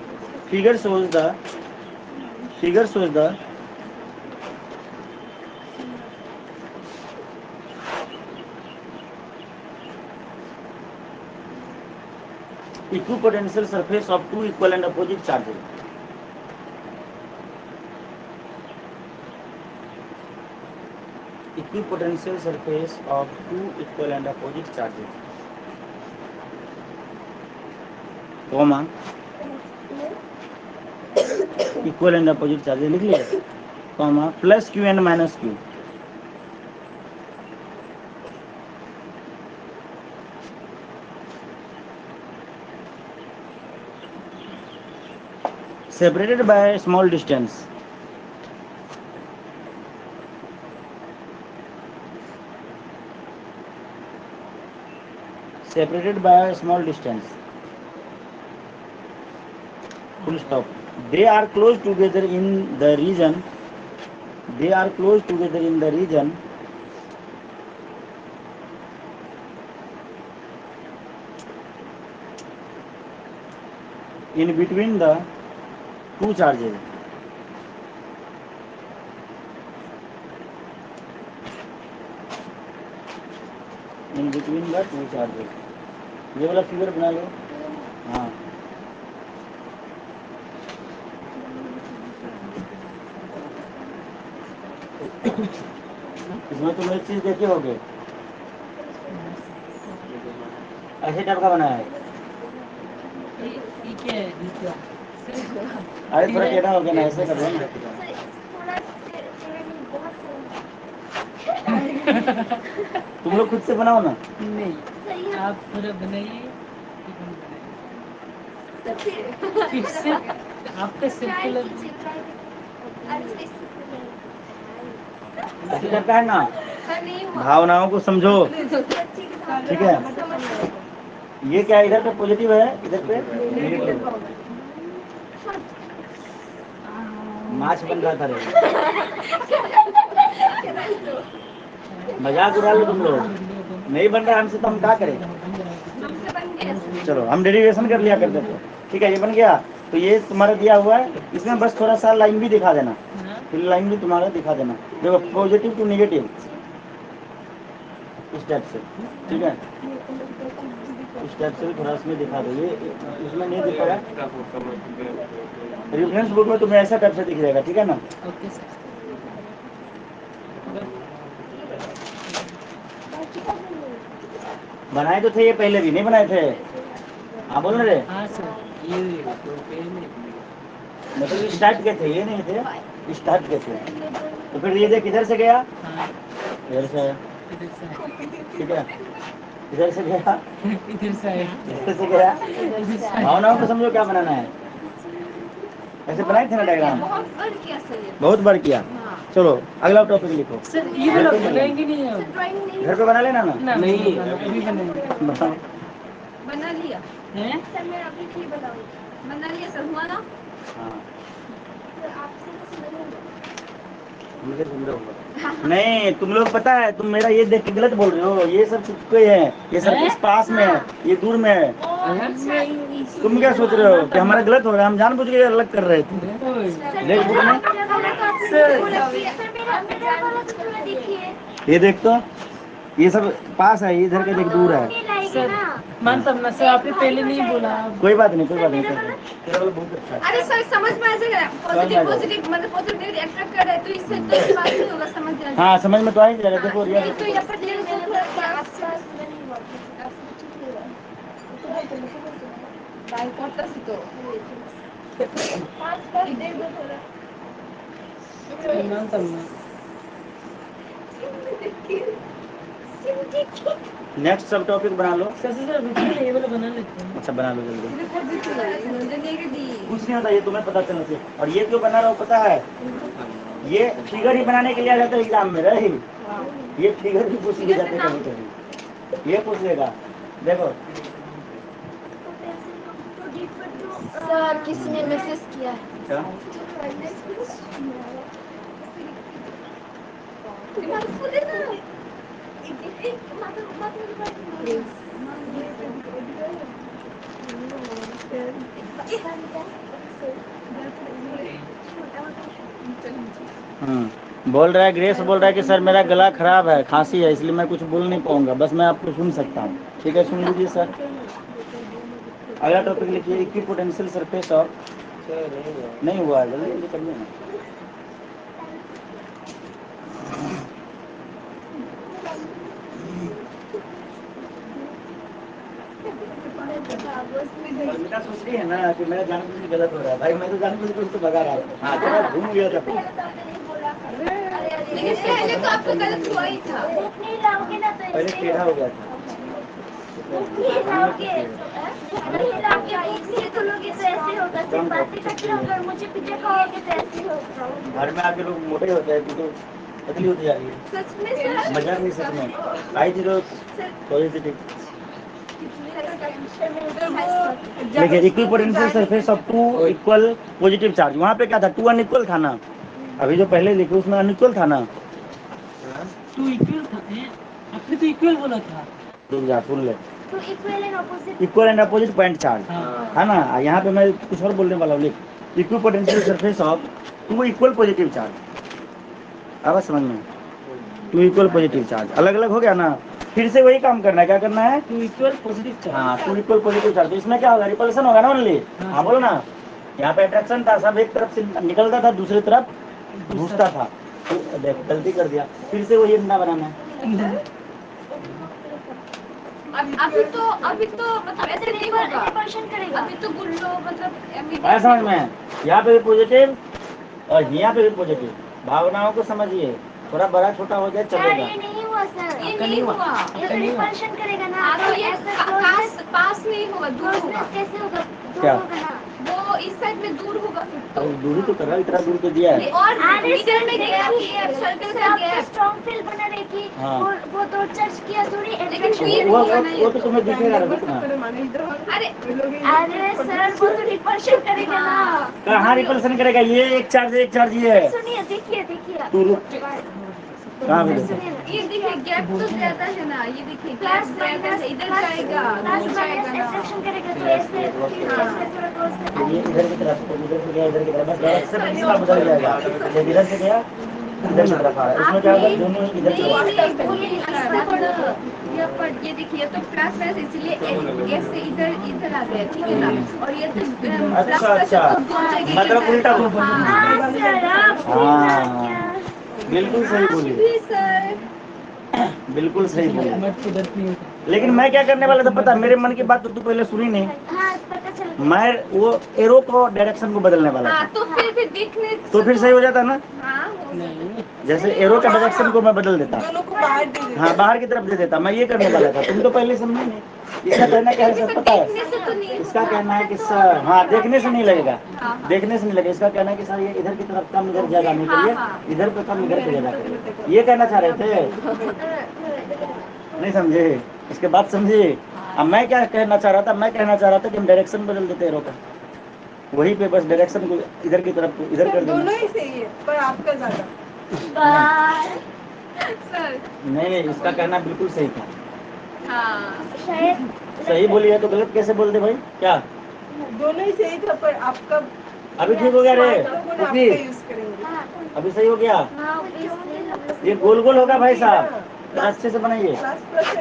Figure shows the equipotential surface of 2 equal and opposite charges. Equipotential surface of two equal and opposite charges, comma equal and opposite charges लिख लिया, comma plus Q and minus Q. Separated by a small distance. Separated by a small distance. Full stop. They are close together in the region. They are close together in the region in between the two charges. In between the two charges. ये वाला figure बना लो। हाँ, इसमें तुम एक चीज देखे होगे, ऐसे टाइप का बना है। ये क्या है दूसरा? अरे थोड़ा टेढ़ा हो गया ना, ऐसे कर दो ना। थोड़ा बहुत तुम लोग खुद से बनाओ ना। नहीं, सही है। आप थोड़ा बनाइए, फिर हम बनाएंगे। तो फिर से आपका सर्कुलर ऐसे करता है ना, नहीं हुआ। भावनाओं को समझो, ठीक है। ये क्या इधर पे पॉजिटिव है, इधर पे नेगेटिव है। माछ बन रहा था रे, मजाक उड़ा लो तुम लोग। नहीं बन रहा हमसे तो हम क्या करें। हमसे बन गया। चलो हम डेरिवेशन कर लिया करते थे, ठीक है। ये बन गया, तो ये तुम्हारा दिया हुआ है, इसमें बस थोड़ा सा लाइन भी दिखा देना, फिर लाइन भी तुम्हारा दिखा देना। देखो पॉजिटिव टू नेगेटिव इस टाइप से, ठीक है। इस टाइप से भी थोड़ा इसमें दिखा दो, ये इसमें नहीं दिखाया। रेफरेंस बुक में तुम्हें ऐसा टाइप से दिख जाएगा, ठीक है ना। Okay sir. बनाए तो थे ये पहले भी, नहीं बनाए थे। हाँ बोल रहे, हाँ सर, ये तो पहले मतलब स्टार्ट के थे, ये नहीं थे, स्टार्ट के थे। तो फिर ये देख इधर से गया, हाँ इधर से आया, इधर से है, ठीक है। इधर से गया, इधर से है, इधर से गया। इधर से है। भावनाओं को समझो क्या बनाना है, ऐसे बनाए थे ना डायग्राम। बहुत बार किया सर ये। बहुत बार किया। हाँ। चलो अगला टॉपिक लिखो। सर ये वाला बनाएंगे नहीं हम? ड्राइंग नहीं घर पे बना लेना ना। नहीं, अभी बनाएंगे। बताओ। बना लिया हैं? सर, मैं अभी भी बनाऊंगी। बना लिया सर, हुआ ना। हाँ, सर आपसे तो समझ नहीं मुझे सुन रहे हो। नहीं तुम लोग पता है, तुम मेरा ये देख के गलत बोल रहे हो। ये सब चिपके है, ये सब हैं? इस पास में है, ये दूर में है। नहीं। तुम क्या सोच रहे हो कि हमारा गलत हो रहा है, हम जानबूझ के अलग कर रहे थे। देख बुक में, ये देख तो, ये सब पास है, इधर के देख दूर है। सर मानता हूँ ना सर, आपने पहले नहीं बोला। कोई बात नहीं, कोई बात नहीं। तेरा वाला बहुत अच्छा है। अरे सर समझ में आ जाएगा, पॉजिटिव पॉजिटिव मतलब पॉजिटिव अट्रैक्ट कर रहा है, तो इससे तो इस बात नहीं होगा, समझ जाएगा। हाँ समझ में तो आ ही जाएगा। देखो नहीं रियल तो यहाँ पर ले लो थोड़ा सा आसपास में नहीं हुआ, बैंक होता सी तो पास दे दो थोड़ा। मानता हूँ ना। नेक्स्ट सब टॉपिक बना लो। सर सर रुकिए, ये वाला बना लेते हैं। अच्छा बना लो जल्दी। नेगेटिव कुछ नहीं होता, ये तुम्हें पता चलना चाहिए। और ये क्यों बना रहा हो पता है, ये फिगर ही बनाने के लिए आ जाता है एग्जाम में रही। ये फिगर भी पूछ लिए जाते कभी कभी, ये पूछ लेगा। देखो सर किसने मैसेज किया है? क्या बोल रहा है, ग्रेस बोल रहा है कि सर मेरा गला खराब है, खांसी है, इसलिए मैं कुछ बोल नहीं पाऊंगा, बस मैं आपको सुन सकता हूँ। ठीक है, सुन लीजिए सर। अगला टॉपिक लिखिए, इक्विपोटेंशियल सरफेस ऑफ, नहीं हुआ है, जल्दी जल्दी करिए ना। और बेटा सोच रही है ना कि मेरा जानबूझ के गलत हो रहा है। भाई मैं तो जानबूझ के उसको भगा रहा हूँ। हाँ थोड़ा घूम गया था। लेकिन पहले तो आपको गलत हुआ ही था। बुक नहीं लाओगे ना तो पहले ऐसे टेढ़ा हो गया था। बुक नहीं लाओगे नहीं लाओगे बुक नहीं खोलोगे तो ऐसे होगा। सिर्फ बातें करते रहोगे और मुझे पीछे खाओगे तो ऐसे होगा। घर में आके लोग मोटे होते हैं, तू तो पतली होती जा रही है। सच में सर? मजाक नहीं, सच में आई थी तो पॉजिटिव। देखिए equal potential surface of two equal positive charge, वहाँ पे क्या था, टू अनइक्वल था ना। अभी जो पहले लिखे उसमें अनइक्वल था ना। टू इक्वल था। आपने तो इक्वल बोला था। रुक जा, सुन ले। तो equal and opposite equal and opposite point charge हाँ। है ना। यहाँ पे मैं कुछ और बोलने वाला हूँ, लिख equal potential surface of two equal positive charge. अब समझ में, टू इक्वल पॉजिटिव चार्ज अलग अलग हो गया ना। फिर से वही काम करना है, क्या करना है, टू इक्वल पॉजिटिव चार्ज। हाँ टू इक्वल पॉजिटिव चार्ज। तो इसमें क्या होगा, रिपल्सन होगा ना ओनली। हाँ बोलो ना। यहाँ पे अट्रैक्शन था, सब एक तरफ से निकलता था, दूसरी तरफ घुसता था। तो देख गलती कर दिया, फिर से वही अंडा बनाना है। अभी तो मतलब ऐसे नहीं होगा। रिपल्शन करेगा। अभी तो गुल्लो मतलब आया समझ में, यहाँ पे भी पॉजिटिव और यहाँ पे भी पॉजिटिव। भावनाओं को समझिए, थोड़ा बड़ा छोटा हो जाए सर चलेगा। ये नहीं हुआ सर। ये नहीं हुआ। ये तो रिपल्शन करेगा ना। तो ये पास नहीं होगा, दूर होगा। कैसे होगा? दूर क्या? होगा ना। वो इस साइड में दूर होगा फिर तो। अब दूरी तो कर रहा, इतना दूर तो दिया है। और आने मीटर से में गैप सर्कल का गैप। स्ट्रॉन्ग फील बना रही थी। हाँ। वो तो चर्च किया थोड़ी लेकिन ये वो तो तुम्हें दिखेगा ना, रुकना। अरे अरे सर वो तो रिपल्शन करेगा ना। कहाँ रिपल्सन करेगा, ये एक चार्ज ये है। सुनिए देखिए तू रुक, कहाँ पे देखो? सुनिए ना। ये देखिए गैप तो ज्यादा है ना। ये देखिए प्लस गैप माइनस इधर जाएगा, प्लस दूर माइनस जाएगा एक्सट्रैक्शन ना। करेगा तो ऐसे थोड़ा क्लोज तो ये इधर की तरफ, तो इधर से गया इधर की तरफ, बस डायरेक्शन इसका बदल जाएगा। जब इधर से गया इधर की तरफ आ रहा है, इसमें क्या होगा, दोनों ही इधर चले ये देखिए तो प्लस है, इसलिए ऐसे इधर आ गया, ठीक है ना। और ये तो अच्छा मतलब उल्टा बोल। हाँ बिल्कुल सही बोली, सर। बिल्कुल सही बोली। मत तो डर नहीं होता। लेकिन मैं क्या करने वाला था पता है? मेरे मन की बात तो तू पहले सुनी नहीं। हाँ पता चल गया। मैं वो एरो को डायरेक्शन को बदलने वाला हाँ था, तो फिर दिखने तो फिर सही हो जाता ना। हाँ हो नहीं जैसे एरो का डायरेक्शन को मैं बदल देता, दोनों को बाहर दे देते। हाँ बाहर की तरफ दे देता, मैं ये करने वाला था। तुम तो पहले समझे नहीं। इसका कहना क्या है सर पता देखने है? से तो नहीं इसका होगा। कहना है कि सर, हाँ देखने से नहीं लगेगा, हाँ। देखने से नहीं लगेगा। इसका कहना है कि सर ये इधर की तरफ कम इधर ज्यादा नहीं करिए, हाँ। इधर पे कम इधर पे ज्यादा करिए। ये कहना चाह रहे थे, नहीं समझे? इसके बाद समझे। अब मैं क्या कहना चाह रहा था? मैं कहना चाह रहा था कि हम डायरेक्शन बदल देते एरो का, वहीं पे बस डायरेक्शन को इधर की तरफ को इधर कर देना। दोनों ही सही है, पर आपका ज्यादा। बाय। सर नहीं, इसका कहना बिल्कुल सही था। हाँ शायद सही बोली है तो गलत कैसे बोलते भाई? क्या दोनों ही सही था, पर आपका अभी ठीक हो गया रे? आपका अभी यूज करेंगे। हाँ अभी सही हो गया? हाँ obviously। ये गोल गोल होगा भाई साहब, जरा अच्छे से बनाइए।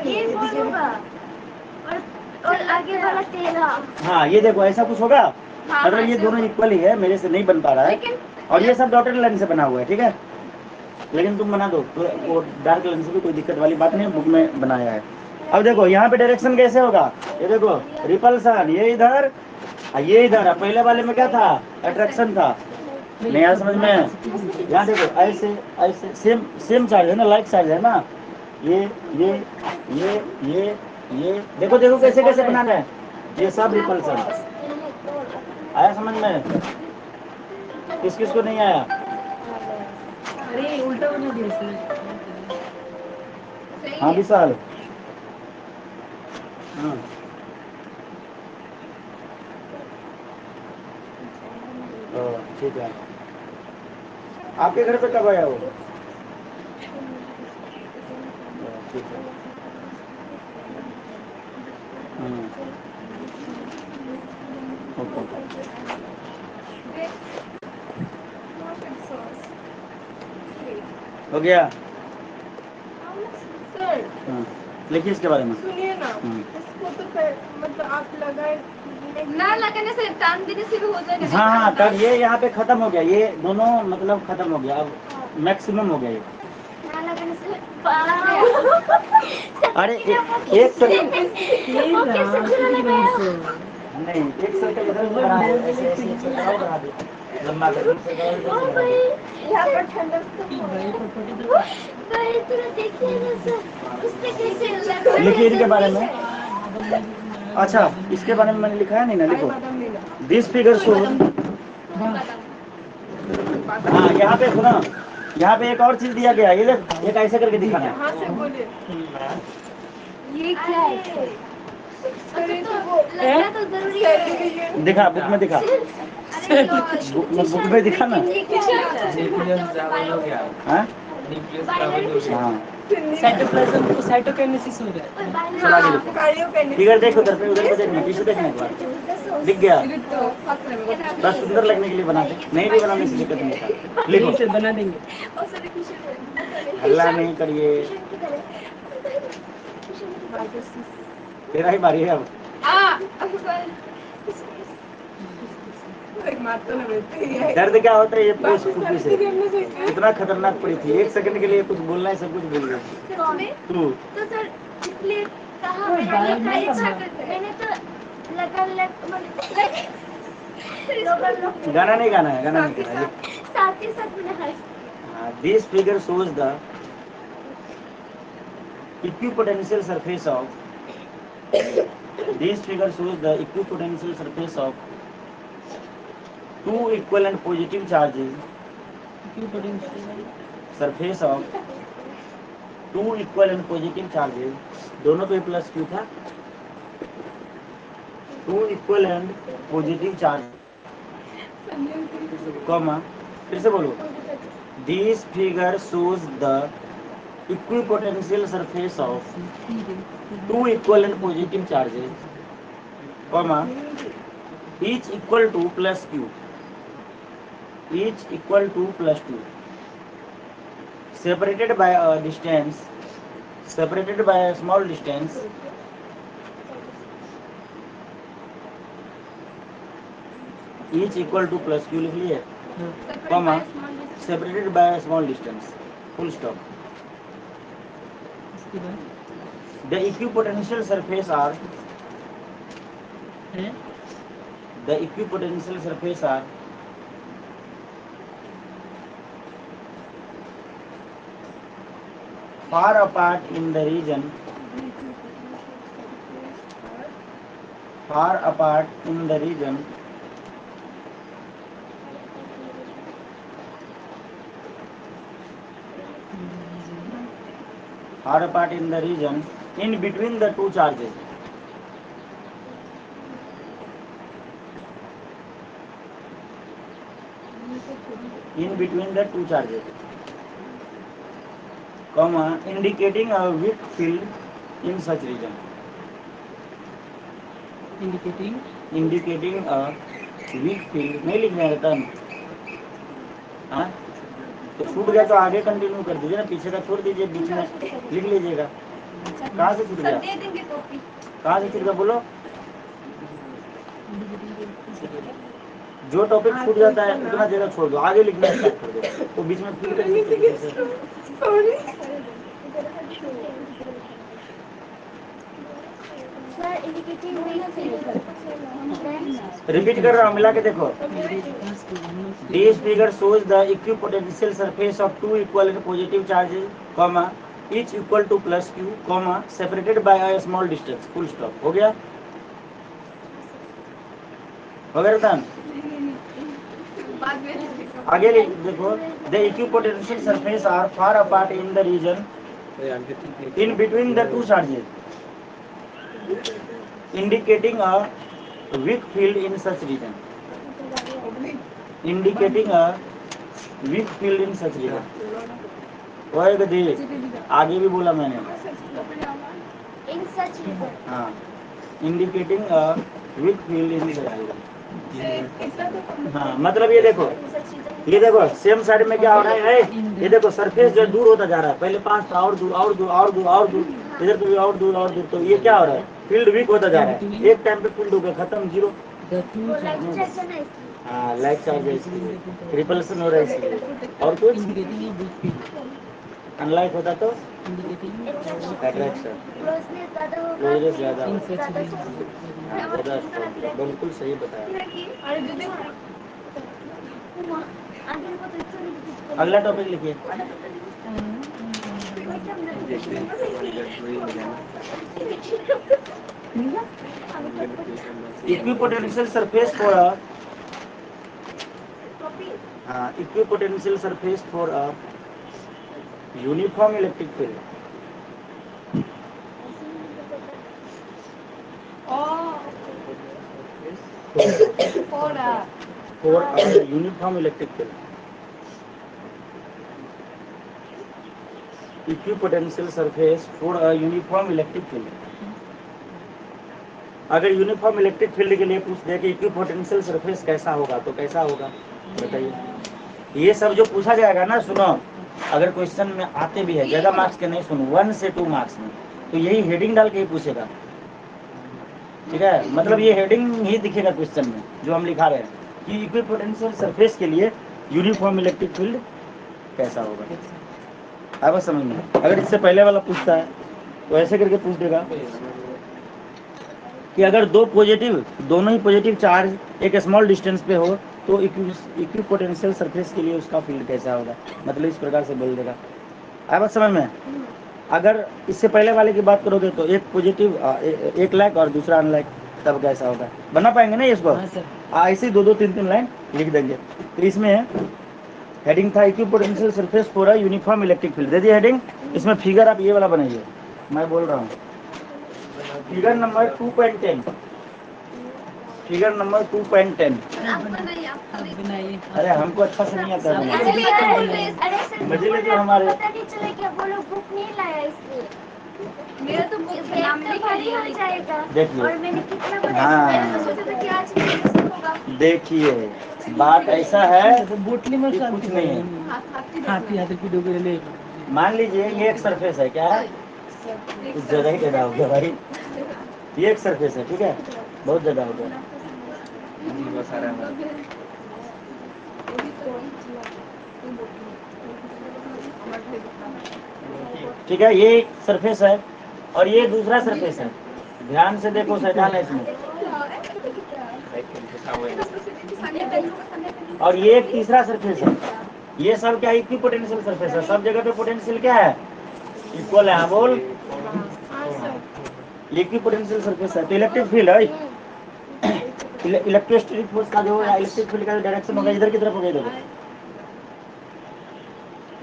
ये गोल होगा और आगे वाला टेढ़ा। हाँ ये देखो ऐसा कुछ होगा, हाँ, मतलब ये ऐसे दोनों होगा। इक्वल ही है, मेरे से नहीं बन पा रहा है। लेकिन और ये सब डॉटेड लाइन से बना हुआ है, ठीक है। लेकिन तुम बना दो तो वो डार्क लाइन से भी कोई दिक्कत वाली बात नहीं, बुक में बनाया है। अब देखो यहाँ पे डायरेक्शन कैसे होगा, ये देखो रिपल्सन ये इधर ये इधर। पहले वाले में क्या था, अट्रैक्शन था। नहीं आया समझ में? यहाँ देखो ऐसे ऐसे सेम चार्ज है ना, लाइक चार्ज है ना। ये देखो देखो कैसे कैसे बनाना है, ये सब रिपल्सन। आया समझ में? किस किस को नहीं आया? अरे उल्टा बना दिया इसने। सही हाँ है। विशाल, हाँ ठीक है। आपके घर पे कब आया वो? ठीक है। ओके। हो गया? सर हाँ लिखिए इसके बारे में। सुनिए ना, हम्म। इसको तो मतलब आप लगाए ना लगाने से टान देने से भी हो जाएगा। हाँ हाँ तब ये यहाँ पे खत्म हो गया, ये दोनों मतलब खत्म हो गया, अब मैक्सिमम हो गया ये। ना लगाने से अरे एक तो ये वो कैसे रात चला की लगाया? नहीं सो। नहीं, एक सर्कल इधर बना दो, ऐसे ऐसे एक सर्कल और बना दो, लंबा कर दो, सर्कल और ओ इधर से बना भाई दो। यहाँ पर ठंडा भाई प्रॉपर्टी तो भाई तुरा देखिए ना सर उसने कैसे लगा लिखिए इनके बारे में। अच्छा, इसके बारे में मैंने लिखा है नहीं ना, लिखो। दिस फिगर शोज, हाँ यहाँ पे सुना, यहाँ पे एक और चीज दिया गया है, ये देख, एक ऐसे करके दिखाना है। हाँ से बोले ये क्या है अरे तो तो लगना तो जरूरी है दिखा, बुक में दिखा, अरे बुक में दिखा ना। हाँ हाँ, साइटोप्लाज्म को साइटोकाइनेसिस हो रहा है। चला के लिखो। फिगर देखो, उधर पे देखना, टिश्यू देखने के बाद दिख गया, बस सुंदर लगने के लिए बनाते, नहीं भी बनाने से दिक्कत नहीं था। यहीं लिखो, से बना देंगे। हल्ला नहीं करिए, तेरा ही बारी है अब। दर्द क्या होता है ये पोस्ट फुफी से, इतना खतरनाक पड़ी थी, 1 सेकंड के लिए कुछ बोलना है, सब कुछ भूल गए तू। तो सर इसलिए कहा मैंने तो गाना नहीं गाना है, गाना नहीं गाना है। साथ ही साथ मैंने this figure shows the equipotential surface of, this figure shows the equipotential surface of two equivalent positive charges, surface of two equivalent positive charges, दोनों पे प्लस क्यू था, two equivalent positive charge, comma, फिर से बोलो, this figure shows the equipotential surface of two equivalent positive charges, comma, each equal to plus q, each equal to plus 2, separated by a distance, separated by a small distance, each equal to plus q लिख लिए, comma, separated by a small distance, full stop. The equipotential surface are, the equipotential surface are far apart in the region, far apart in the region far apart in the region in between the two charges, in between the two charges, comma, indicating a weak field in such region, indicating a weak field, नहीं लिखना है term, हाँ, तो छूट गया तो आगे continue कर दीजिए ना, पीछे का छोड़ दीजिए, बीच में लिख लीजिएगा। कहाँ से छूट गया, कहाँ से छूट गया बोलो, जो टॉपिक छूट जाता है उतना जगह छोड़ दो, आगे लिखना स्टार्ट कर दो, तो बीच में फिर रिपीट कर रहा हूँ, मिला के देखो। This figure shows the equipotential surface of two equivalent positive charges, comma, each equal to plus q, comma, separated by a small distance, full stop. हो गया, हो गया रतन? आगे देखो, the equipotential surface are far apart in the region in between the two charges, indicating a weak field in such region, indicating a weak field in such region. वही गधी, आगे भी बोला मैंने, in such region, हाँ, indicating a weak field in such region. हाँ, मतलब ये देखो सेम साइड में क्या हो रहा है, ये देखो सरफेस जो दूर होता जा रहा है, पहले 5 था, और दूर और दूर और दूर और दूर, इधर तो और दूर और दूर, तो ये क्या हो रहा है, फील्ड वीक होता जा रहा है, एक टाइम पे फील्ड हो गया खत्म, जीरो। हाँ, लाइक चार्ज है, रिपल्सन हो रहा है इसलिए, और कुछ अनलाइक होता तो Attraction. अट्रैक्शन, Closeness ज़्यादा होगा, क्लोजनेस ज्यादा फिर होगा, ज़्यादा ज्यादा strong। बिल्कुल सही बताया। अरे दीदी आगे को तो इतना नहीं दिखता। अगला टॉपिक लिखिए। Equipotential surface for a equipotential surface for a uniform electric field for a uniform electric field. Equipotential surface for a uniform electric field. अगर यूनिफॉर्म इलेक्ट्रिक फील्ड के लिए पूछ दे कि इक्विपोटेंशियल सरफेस कैसा होगा तो कैसा होगा बताइए। ये सब जो पूछा जाएगा ना, सुनो, अगर क्वेश्चन में आते भी है, ज्यादा मार्क्स के नहीं, सुनो 1 से 2 मार्क्स में, तो यही हेडिंग डाल के ही पूछेगा। ठीक है, मतलब ये हेडिंग ही दिखेगा क्वेश्चन में जो हम लिखा रहे हैं कि इक्विपोटेंशियल सरफेस के लिए यूनिफॉर्म इलेक्ट्रिक फील्ड कैसा होगा। अब समझ में, अगर इससे पहले वाला पूछता है तो ऐसे करके पूछ देगा कि अगर दोनों ही पॉजिटिव चार्ज एक स्मॉल डिस्टेंस पे हो तो इक्विपोटेंशियल सरफेस के लिए उसका फील्ड कैसा होगा, मतलब इस प्रकार से बोल देगा। अब बात समझ में। अगर इससे पहले वाले की बात करोगे तो एक पॉजिटिव 1 लाख और दूसरा अनलाइक, तब कैसा होगा, बना पाएंगे ना इसको। हाँ सर। ऐसे 2-3 लाइन लिख देंगे। तो इसमें हेडिंग था equipotential surface for a uniform electric field, दे दिए हेडिंग। इसमें फिगर आप ये वाला बनाइए, मैं बोल रहा हूँ फिगर नंबर 2.10, फिगर नंबर 2.10। बनाइए। अरे हमको अच्छा से नहीं आता है बनाना। अरे सर, मजे लेते हो हमारे। पता नहीं चला क्या, वो लोग बुक नहीं लाया इसलिए। मेरा तो बुक का नाम तो लिखा भारी हो नहीं। जाएगा। देखिए। और मैंने कितना बड़ा हाँ। मैंने तो सोचा था कि आज मेरे से होगा। देखिए, बात ऐसा है बोटली में कि शांति कुछ नहीं है। हाथी हाथी की डोगरे ले। मान लीजिए ये एक सरफेस है, क्या है, कुछ ज्यादा ही टेढ़ा हो गया भाई। ये एक सरफेस है, ठीक है, बहुत ज्यादा हो गया। ठीक है, ये एक सरफेस है और ये दूसरा सरफेस है। ध्यान से देखो, शैतान है इसमें। और ये एक तीसरा सरफेस है। ये सब क्या इक्विपोटेंशियल सरफेस है, सब जगह पे पोटेंशियल क्या है, इक्वल है। हाँ बोल, इक्विपोटेंशियल सरफेस है तो इलेक्ट्रिक फील्ड है, इलेक्ट्रोस्टैटिक फोर्स का जो इलेक्ट्रिक फील्ड का डायरेक्शन होगा इधर की तरफ होगा, इधर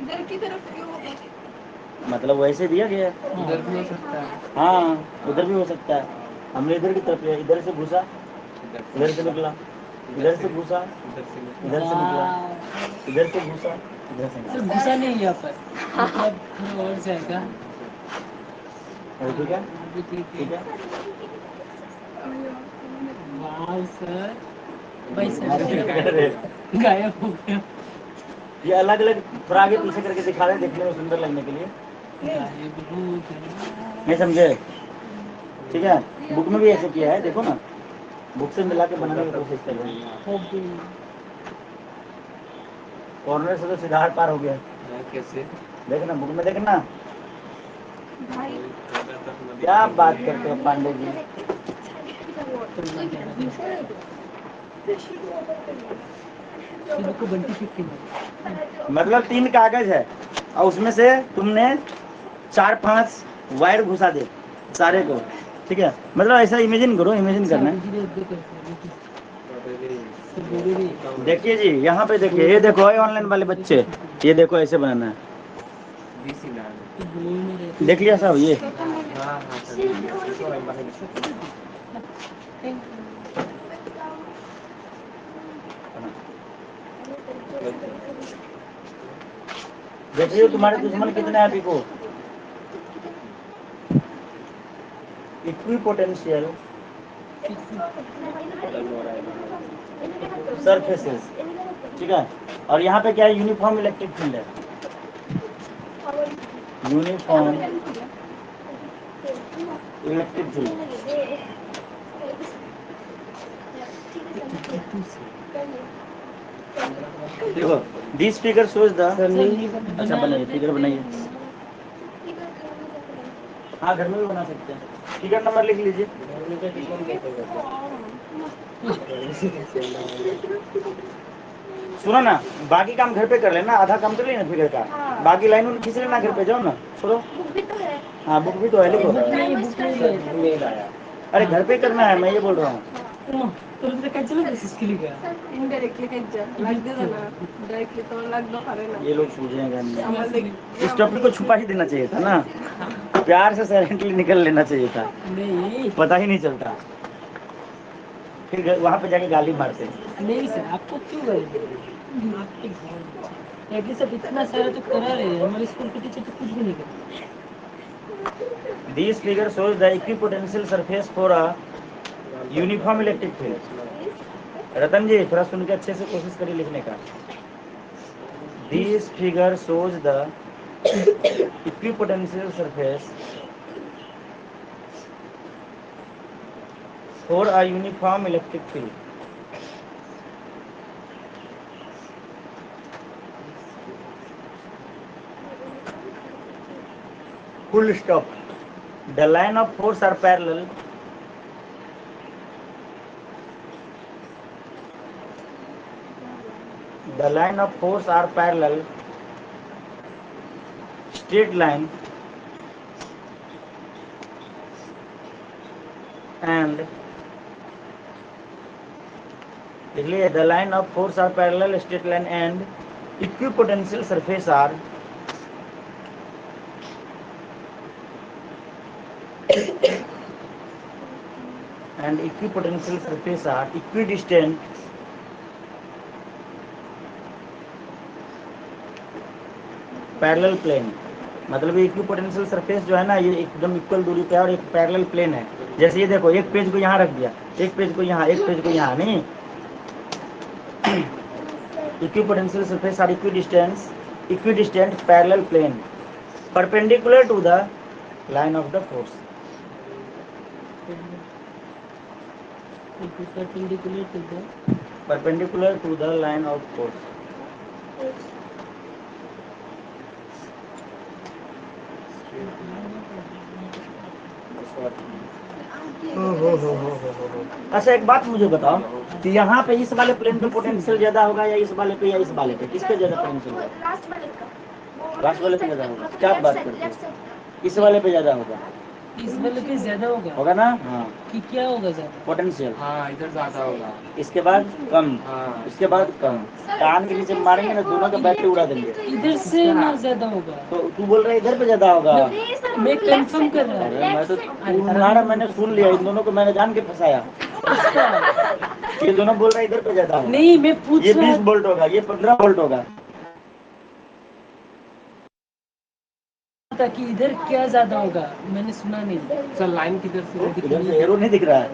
इधर की तरफ क्यों होगा? मतलब वैसे दिया गया है। उधर भी हो सकता है। हाँ, उधर भी हो सकता है। हमने इधर की तरफ लिया, इधर से घुसा, इधर से निकला, इधर से घुसा, इधर से निकला, इधर से घुसा, इधर से सर निकला। घुसा नहीं यहाँ पर, मतलब थोड़ा और जाएगा। ठीक है, अभी ठीक ठीक है। है। वाह सर, भाई अरे, सर गायब हो गया। ये अलग अलग थोड़ा आगे पीछे करके दिखा रहे हैं, देखने में सुंदर लगने के लिए। गायब हो गया। नहीं समझे? ठीक है, बुक में भी ऐसे किया है, देखो ना, बुक से मिला के बनाने की कोशिश कर रहे हैं। हो गई। कॉर्नर से तो सीधा हाथ पार हो गया। कैसे? देखना बुक में, देखना। क्या बात करते हो पांडे जी। को बंटी 50 मतलब 3 कागज है और उसमें से तुमने 4-5 वायर घुसा दे सारे को, ठीक है। मतलब ऐसा इमेजिन करो, इमेजिन करना है। देखिए जी, यहाँ पे देखिए, ये देखो ऑनलाइन वाले बच्चे, ये देखो ऐसे बनाना है। देख लिया सब ये। देखिए तुम्हारे दुश्मन कितने हैं अभी को। इक्विपोटेंशियल सरफेसेस, ठीक है। और यहाँ पे क्या है, यूनिफॉर्म इलेक्ट्रिक फील्ड है, यूनिफॉर्म इलेक्ट्रिक फील्ड। देखो दिस फिगर शोज द, अच्छा बनाइए, फिगर बनाइए। हाँ घर में भी बना सकते हैं। टिकट नंबर लिख लीजिए। सुनो ना, बाकी काम घर पे कर लेना, आधा काम कर लेना फिगर का, हाँ। बाकी लाइन उन खींच लेना घर पे, जाओ ना, छोड़ो। बुक भी तो है। हाँ बुक भी तो है, लिखो। अरे घर पे करना है, मैं ये बोल रहा हूँ। इनडायरेक्टली लग दे ना, डायरेक्टली तो लग दो खरे ना। ये लोग सूझेंगे नहीं। इस टॉपिक को छुपा ही देना चाहिए था ना, प्यार से साइलेंटली निकल लेना चाहिए था, नहीं पता ही नहीं चलता, फिर वहां पे जाके गाली मारते। नहीं सर, आपको क्यों गाली? एटलीस्ट सब इतना सारा तो करा रहे हैं, हमारे स्कूल के टीचर तो कुछ भी नहीं करते। This figure shows the equipotential surface for a uniform electric field. रतन जी थोड़ा सुन के अच्छे से कोशिश करिए लिखने का। This figure shows the equipotential surface for a uniform electric field. Full stop. The line of force are parallel. The line of force are parallel. Straight line and the line of force are parallel, straight line and equipotential surface are equidistant parallel plane. मतलब equipotential surface जो है ना, ये एकदम equal दूरी पे है और एक पैरेलल प्लेन है। जैसे ये देखो, एक पेज को यहाँ रख दिया, एक पेज को यहाँ, एक पेज को यहाँ, नहीं। Equipotential surface are equidistant parallel plane perpendicular to the line of the force. perpendicular to the line of force. अच्छा एक बात मुझे बताओ कि यहाँ पे इस वाले प्लेन पे पोटेंशियल ज्यादा होगा या इस वाले पे या इस वाले पे, किस पे ज्यादा पोटेंशियल होगा? लास्ट वाले का। लास्ट वाले पे ज्यादा होगा। क्या बात करते हो? इस वाले पे ज्यादा होगा, इस वाले पे ज्यादा होगा ना? हाँ कि क्या होगा ज्यादा? पोटेंशियल। हाँ इधर ज्यादा होगा। इसके बाद कम, हाँ इसके बाद कम। कान के नीचे मारेंगे ना, दोनों का बैटरी उड़ा देंगे। इधर से ना ज्यादा होगा। तो तू बोल रहा है इधर पे ज्यादा होगा? मैं कंफर्म कर रहा हूँ। अरे मैं तो तुम्हारा मैंने सुन लिया, इन दोनों को मैंने जान के फंसाया। ये दोनों बोल रहा है इधर पे ज्यादा होगा। नहीं मैं पूछ ये रहा 20 वोल्ट होगा, ये 15 वोल्ट होगा। था कि इधर क्या ज्यादा होगा, मैंने सुना नहीं। सर लाइन किधर से इधर से एरो नहीं दिख रहा है,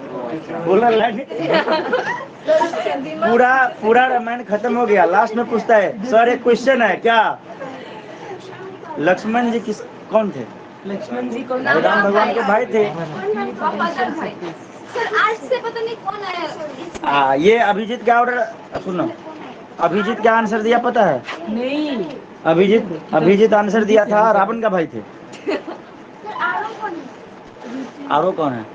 बोल रहा है पूरा रामायण खत्म हो गया। लास्ट में पूछता है सर एक क्वेश्चन है क्या, लक्ष्मण जी कौन थे? लक्ष्मण जी कौन? राम भगवान के भाई थे। सर आज से पता नहीं कौन आया। ये अभिजीत क्या ऑर्डर, सुनो, अभिजीत क्या आंसर दिया पता है? नहीं, अभिजीत आंसर दिया था रावण का भाई थे। आरो कौन है?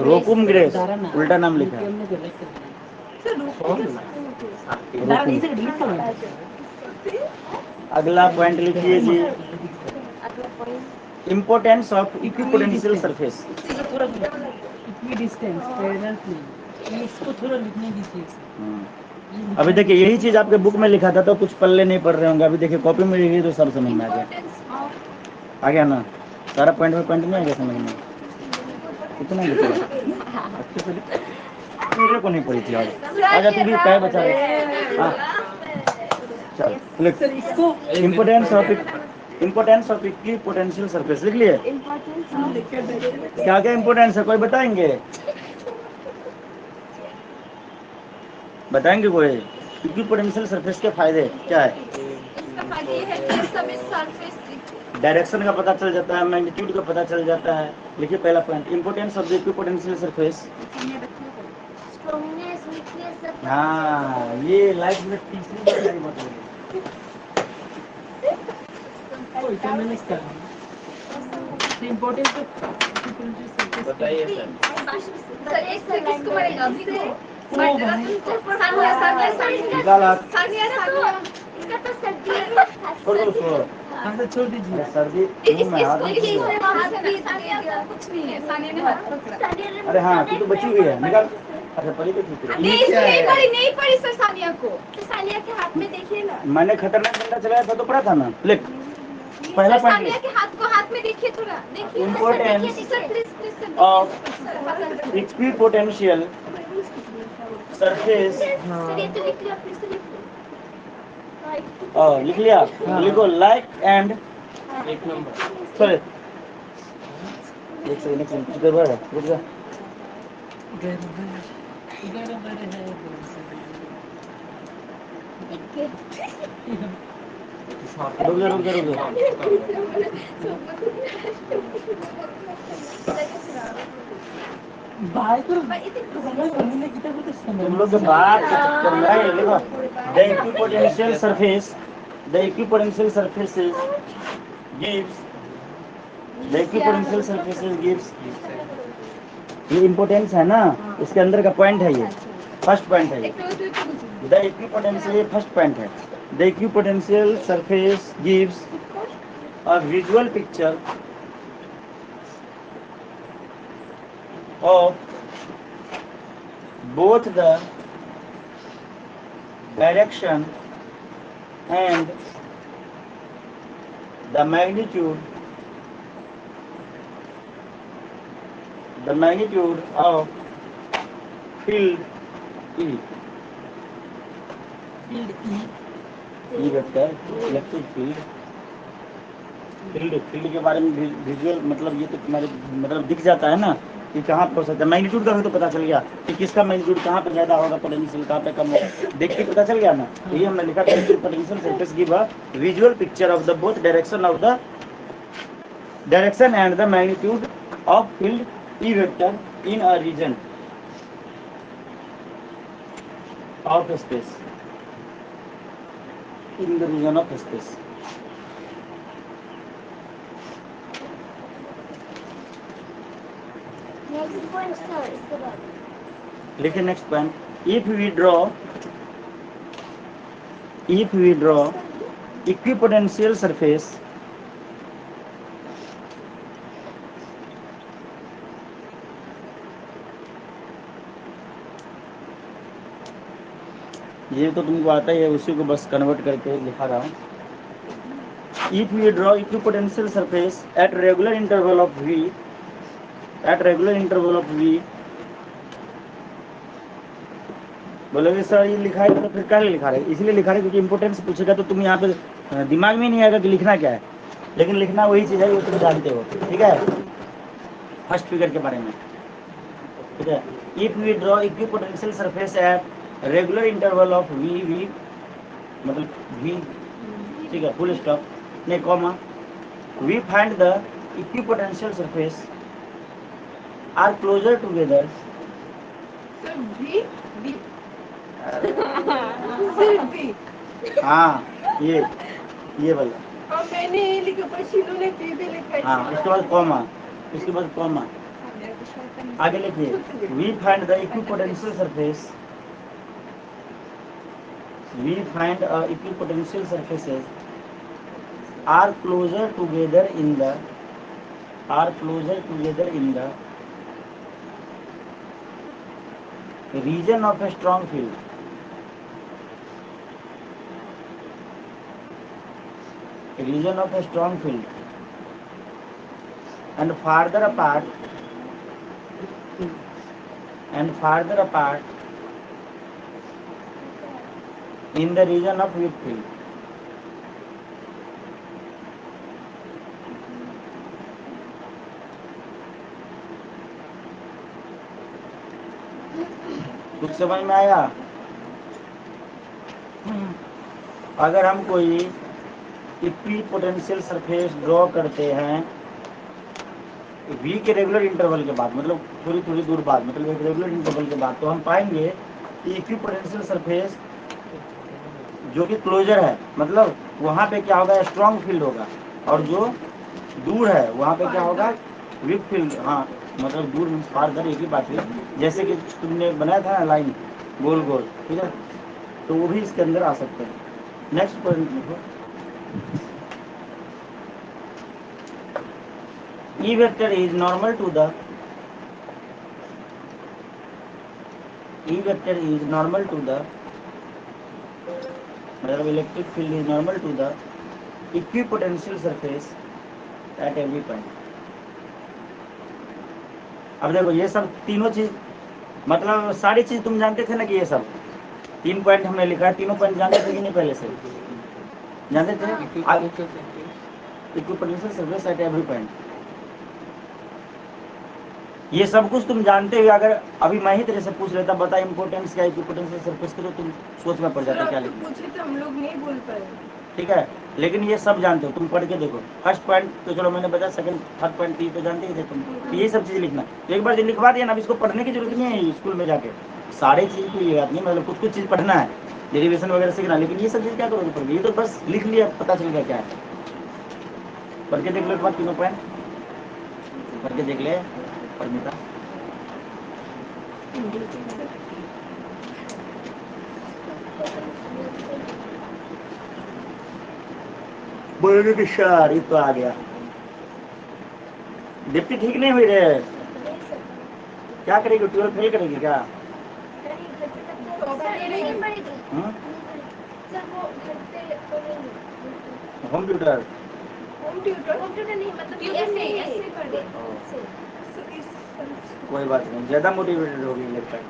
रोकुम ग्रेस, उल्टा नाम लिखा है। अगला पॉइंट लिखिए जी, importance of equipotential surface. Equidistance parallel plane, इसको थोड़ा लिखने दीजिए। अभी देखिए यही चीज आपके बुक में लिखा था तो कुछ पल्ले नहीं पड़ रहे होंगे। अभी देखिए कॉपी में लिखी तो सब समझ में आ गया ना, सारा पॉइंट में पॉइंट नहीं आ गया समझ में? कितना लिखा अच्छे से मेरे को नहीं पड़ी थी आज। आजा तू भी क्या बचा रहे? हाँ चल लिख, इम्पोर्टेंस ऑफ इक्विपोटेंशियल सरफेस लिख लिए। क्या क्या इम्पोर्टेंस है कोई बताएंगे? बताएंगे कोई? इक्विपोटेंशियल सरफेस के फायदे क्या है? डायरेक्शन का पता चल जाता है, मैग्नीट्यूड का पता चल जाता है। लिखिए पहला point, importance of the equipotential surface. हाँ ये लाइफ में तीसरी बार मतलब इम्पोर्टेंट तो बताइए सर। सर एक से किसको मरेगा अभी को ओ भाई सानिया निकाला। सानिया इसका तो सर्दी छोड़ दो उसको। हाँ तो छोड़ दीजिए। अरे सर्दी मुंह में हाथ नहीं इसको दिया। सानिया का कुछ नहीं है सानिया ने हाथ पकड़ा अरे हाँ तू तो बची हुई है, निकाल। अच्छा परी को ठीक है। नहीं इसको नहीं पड़ी सर सानिया को तो सानिया के हाथ में देखिए ना। मैंने खतरनाक डंडा चलाया था तो पड़ा था ना। ले पहला सर पॉइंट सानिया के हाथ को हाथ में देखिए थोड़ा देखिए Importance sir please sir of equipotential surface। Sir ये तो लिख लिया, फिर से लिख लो। लिख लिया। हाँ। लिखो लाइक एंड एक नंबर। सॉरी एक सेकंड कुछ गड़बड़ है, रुक जा। गड़बड़ है रुक जा रुक जा रुक जा। भाई तो समय बनने की तो कुछ समय तुम लोग के बात के चक्कर में ये लिखो द इक्विपोटेंशियल सरफेस गिव्स ये इम्पोर्टेंस है ना, इसके अंदर का पॉइंट है, ये फर्स्ट पॉइंट है। द इक्विपोटेंशियल ये फर्स्ट पॉइंट है। The equipotential surface gives a visual picture of both the direction and the magnitude of field E vector electric field के बारे में विजुअल मतलब ये तो तुम्हारे मतलब दिख जाता है ना कि कहाँ पे हो सकता है। मैग्नीट्यूड का भी तो पता चल गया कि किसका मैग्नीट्यूड कहाँ पे ज्यादा होगा, पोटेंशियल कहाँ पे कम होगा, देख के पता चल गया ना। यही हमने लिखा था potential surface give a visual picture of the both direction and the magnitude of field E vector in a region of space in the region of space. Next point sir इसके बाद लिखिए next point. If we draw equipotential surface ये तो तुमको आता ही है, उसी को बस कन्वर्ट करके लिखा रहा हूँ। If we draw equipotential surface at regular interval of v बोलोगे सर ये लिखा है तो फिर क्या लिखा है, इसलिए लिखा है क्योंकि इंपोर्टेंस पूछेगा तो तुम यहाँ पे दिमाग में नहीं आएगा कि लिखना क्या है, लेकिन लिखना वही चीज़ है वो तुम जानते हो। ठीक है, फर्स्ट फिगर के बारे में। ठीक है, if we draw equipotential surface at regular interval of v मतलब v, ठीक है, फुल स्टॉप नहीं comma, we find the equipotential surface are closer together. हाँ ये वाला। और मैंने ये लिखा पर शीनू ने पी भी लिखा। हाँ इसके बाद कॉमा, आगे लिखिए we find the equipotential surfaces are closer together in the region of a strong field. And farther apart in the region of weak field. कुछ समझ में आया? अगर हम कोई इक्विपोटेंशियल सरफेस ड्रॉ करते हैं v के रेगुलर इंटरवल के बाद, मतलब थोड़ी दूर बाद, मतलब एक रेगुलर इंटरवल के बाद, तो हम पाएंगे कि इक्विपोटेंशियल सरफेस जो कि क्लोजर है, मतलब वहाँ पे क्या होगा, स्ट्रॉन्ग फील्ड होगा, और जो दूर है वहाँ पे क्या होगा, वीक फील्ड। हाँ मतलब दूर में फारदर एक ही बात है, जैसे कि तुमने बनाया था ना लाइन गोल गोल, ठीक है, तो वो भी इसके अंदर आ सकते हैं। नेक्स्ट पॉइंट देखो, E vector is normal to the E vector is normal to the मतलब electric field is normal to the equipotential surface at every point. अब देखो ये सब तीनों चीज मतलब सारी चीज तुम जानते थे ना कि ये सब 3 पॉइंट हमने लिखा है, तीनों पॉइंट जानते थे कि नहीं पहले से जानते थे? Equipotential surface at every point, ये सब कुछ तुम जानते हुए अगर अभी मैं ही तेरे से पूछ लेता बता इम्पोर्टेंस क्या इक्विपोटेंशियल सरफेस की, तो तुम सोच में पड़ जाते क्या लिखना। पूछे तो हम लोग नहीं बोल पाए। ठीक है, लेकिन ये सब जानते हो तुम, पढ़ के देखो। फर्स्ट पॉइंट तो चलो मैंने बताया, सेकंड थर्ड पॉइंट तो जानते ही थे तुम, तो ये सब चीज़ लिखना। तो एक बार जो लिखवा दिया ना, अब इसको पढ़ने की जरूरत नहीं है स्कूल में जाके, सारी चीज़ तो ये बात नहीं, मतलब कुछ कुछ चीज़ पढ़ना है, डेरिवेशन वगैरह सीखना, लेकिन ये सब चीज़ क्या करोगे पढ़ के, ये तो बस लिख लिया पता चल गया क्या है। पढ़ के देख लो एक बार तीनों पॉइंट, पढ़ के देख ले परमिता। बोलोगे कि सर ये तो आ गया, डिप्टी ठीक नहीं हुई रे, क्या करेगी 12 फेल करेगी क्या? हम्म? होम ट्यूटर होम ट्यूटर नहीं मतलब ऐसे कर दे। कोई बात नहीं, ज्यादा मोटिवेटेड होगी लगता है।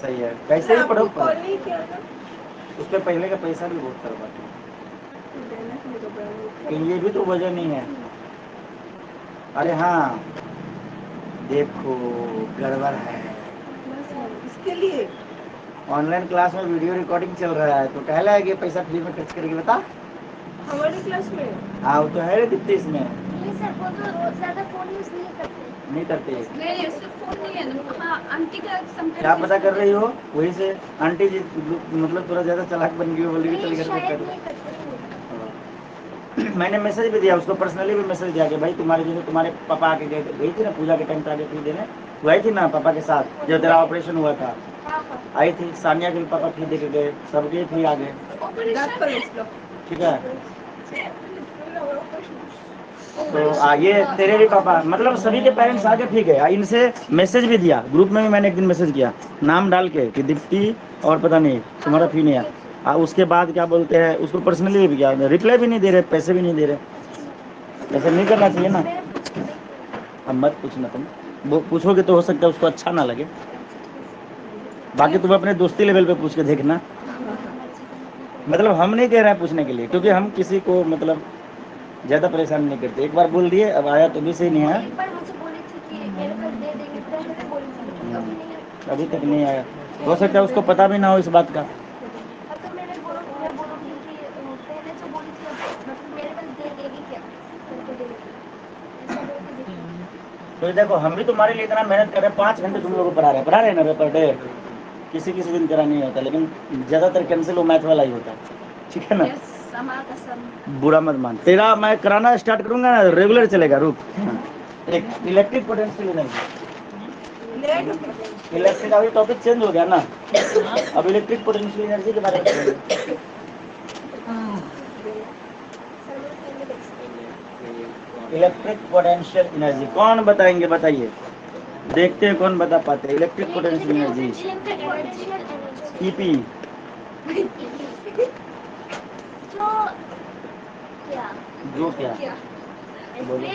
सही है, कैसे ही पढ़ो कॉल नहीं किया था। उस पर पहले का पैसा भी बहुत करवाते हैं, कि ये भी तो वजह नहीं है। अरे हाँ देखो गड़बड़ है, इसके लिए ऑनलाइन क्लास में वीडियो रिकॉर्डिंग चल रहा है, तो कहला है कि पैसा फ्री में खर्च करेगी बता। हमारे क्लास में हाँ वो तो है रे दीप्ति, इसमें नहीं सर, वो तो ज्यादा फोन यूज नहीं करते। नहीं करते। नहीं ऐसे फोन नहीं है ना। हाँ आंटी का समटाइम क्या पता कर रही हो, वही से आंटी जी मतलब थोड़ा ज्यादा चालाक बन गई हो, बोली चल घर पे शायद कर। नहीं करते। मैंने मैसेज भी दिया उसको, पर्सनली भी मैसेज दिया कि भाई तुम्हारे जैसे तुम्हारे पापा आके गई थी ना पूजा के टाइम पे आके फी देने, वो आई थी ना पापा के साथ जब तेरा ऑपरेशन हुआ था, हाँ हाँ। आई थी सानिया के भी पापा फी दे के गए, सबके फी आ गए। ठीक है, तो ये तेरे भी पापा मतलब सभी के पेरेंट्स आगे फी गए। इनसे मैसेज भी दिया, ग्रुप में भी मैंने एक दिन मैसेज किया नाम डाल के कि दीप्ति और पता नहीं तुम्हारा फी नहीं है। उसके बाद क्या बोलते हैं, उसको पर्सनली भी किया, रिप्लाई भी नहीं दे रहे, पैसे भी नहीं दे रहे, ऐसा नहीं करना चाहिए ना। अब मत पूछना तुम, वो पूछोगे तो हो सकता है उसको अच्छा ना लगे, बाकी तुम अपने दोस्ती लेवल पे पूछ के देखना। मतलब हम नहीं कह रहे हैं पूछने के लिए, क्योंकि हम किसी को मतलब ज़्यादा परेशान नहीं करते। एक बार बोल दिए, अब आया तो भी सही नहीं आया, एक बार मुझे बोली थी कि मेरे को दे देंगे, पहले भी बोली थी लेकिन कभी नहीं आया। अभी तक नहीं आया, हो सकता है उसको पता भी ना हो इस बात का। अब तो मैं बोलूँगी कि पहले जो बोली थी अब मतलब मेरे पास दे देगी क्या करके देगी, ऐसा करके देखी। तो देखो हम भी तुम्हारे लिए इतना मेहनत कर रहे हैं, 5 घंटे तुम लोगों को पढ़ा रहे हैं ना पर डे, किसी किसी दिन करा नहीं होता, लेकिन ज़्यादातर कैंसिल वो मैथ वाला ही होता है, ठीक है ना। बुरा मत मान, तेरा मैं कराना स्टार्ट करूंगा ना रेगुलर चलेगा। रुक, एक इलेक्ट्रिक पोटेंशियल एनर्जी, इलेक्ट्रिक अभी टॉपिक चेंज हो गया ना, अब इलेक्ट्रिक पोटेंशियल एनर्जी के बारे में पढ़ेंगे। इलेक्ट्रिक पोटेंशियल एनर्जी कौन बताएंगे, बताइए, देखते हैं कौन बता पाते हैं। इलेक्ट्रिक पोटेंशियल एनर्जी ईपी, जो क्या बोलो।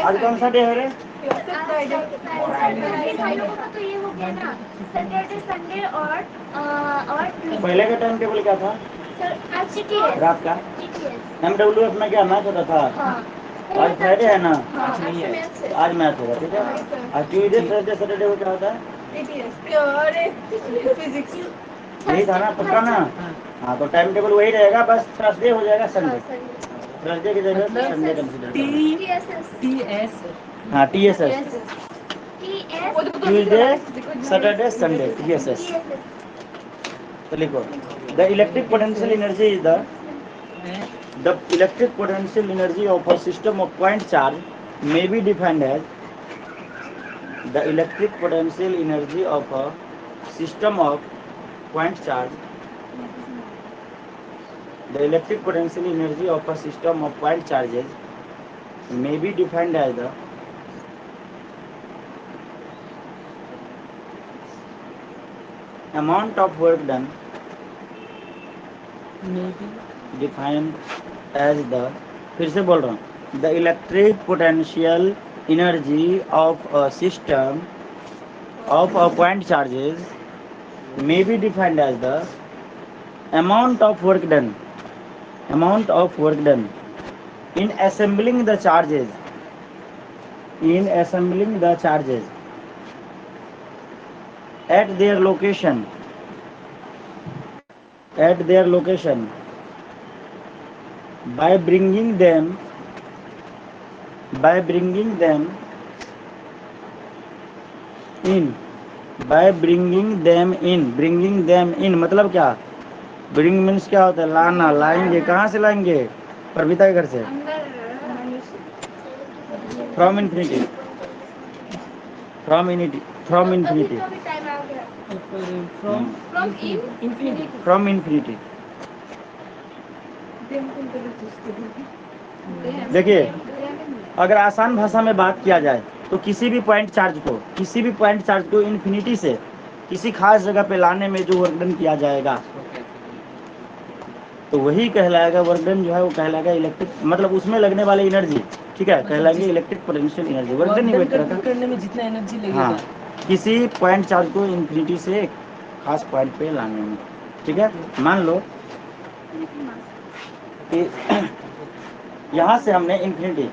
आज कौन सा डे है रे? भाई लोगों का तो ये हो गया ना, सैटरडे संडे और पहले का टाइम टेबल क्या था? सर आज जीटीएस रात का जीटीएस। MWF में क्या मैच होता था? हाँ आज फ्राइडे है ना, हाँ, आज मैच है। आज मैच होगा, ठीक है। आज ट्यूजडे थर्सडे सैटरडे को क्या होता है? फिजिक्स यही था ना, पक्का ना? हाँ, तो टाइम टेबल वही रहेगा, बस थर्सडे हो जाएगा संडे। थर्सडे की जगह मतलब संडे कंसिडर टी करेंगे। टी एस हाँ, TSS, Tuesday Saturday Sunday, TSS। तो लिखो, the electric potential energy is the electric potential energy of a system of point charge may be defined as the electric potential energy of a system of point charge. The electric potential energy of a system of point charges may be defined as the amount of work done defined as the, फिर से बोल रहा हूँ, the electric potential energy of a system of a point charges may be defined as the amount of work done in assembling the charges at their location by bringing them in मतलब क्या? Bring means क्या होता है? लाना, लाएंगे। कहाँ से लाएंगे? प्रभीता के घर से। From infinity, from infinity, time आ गया फ्रॉम इन्फिनिटी। देखिए, अगर आसान भाषा में बात किया जाए तो किसी भी पॉइंट चार्ज को इन्फिनिटी से किसी खास जगह पे लाने में जो वर्क डन किया जाएगा तो वही कहलाएगा, वर्क डन जो है वो कहलाएगा इलेक्ट्रिक, मतलब उसमें लगने वाली एनर्जी, ठीक है, कहलाएंगे electric potential energy. Work done नहीं वेट करेगा करने में जितना एनर्जी लगेगा। हाँ, किसी पॉइंट चार्ज को इन्फिनिटी से एक खास पॉइंट पे लाने में, ठीक है। मान लो कि यहाँ से हमने इन्फिनिटी,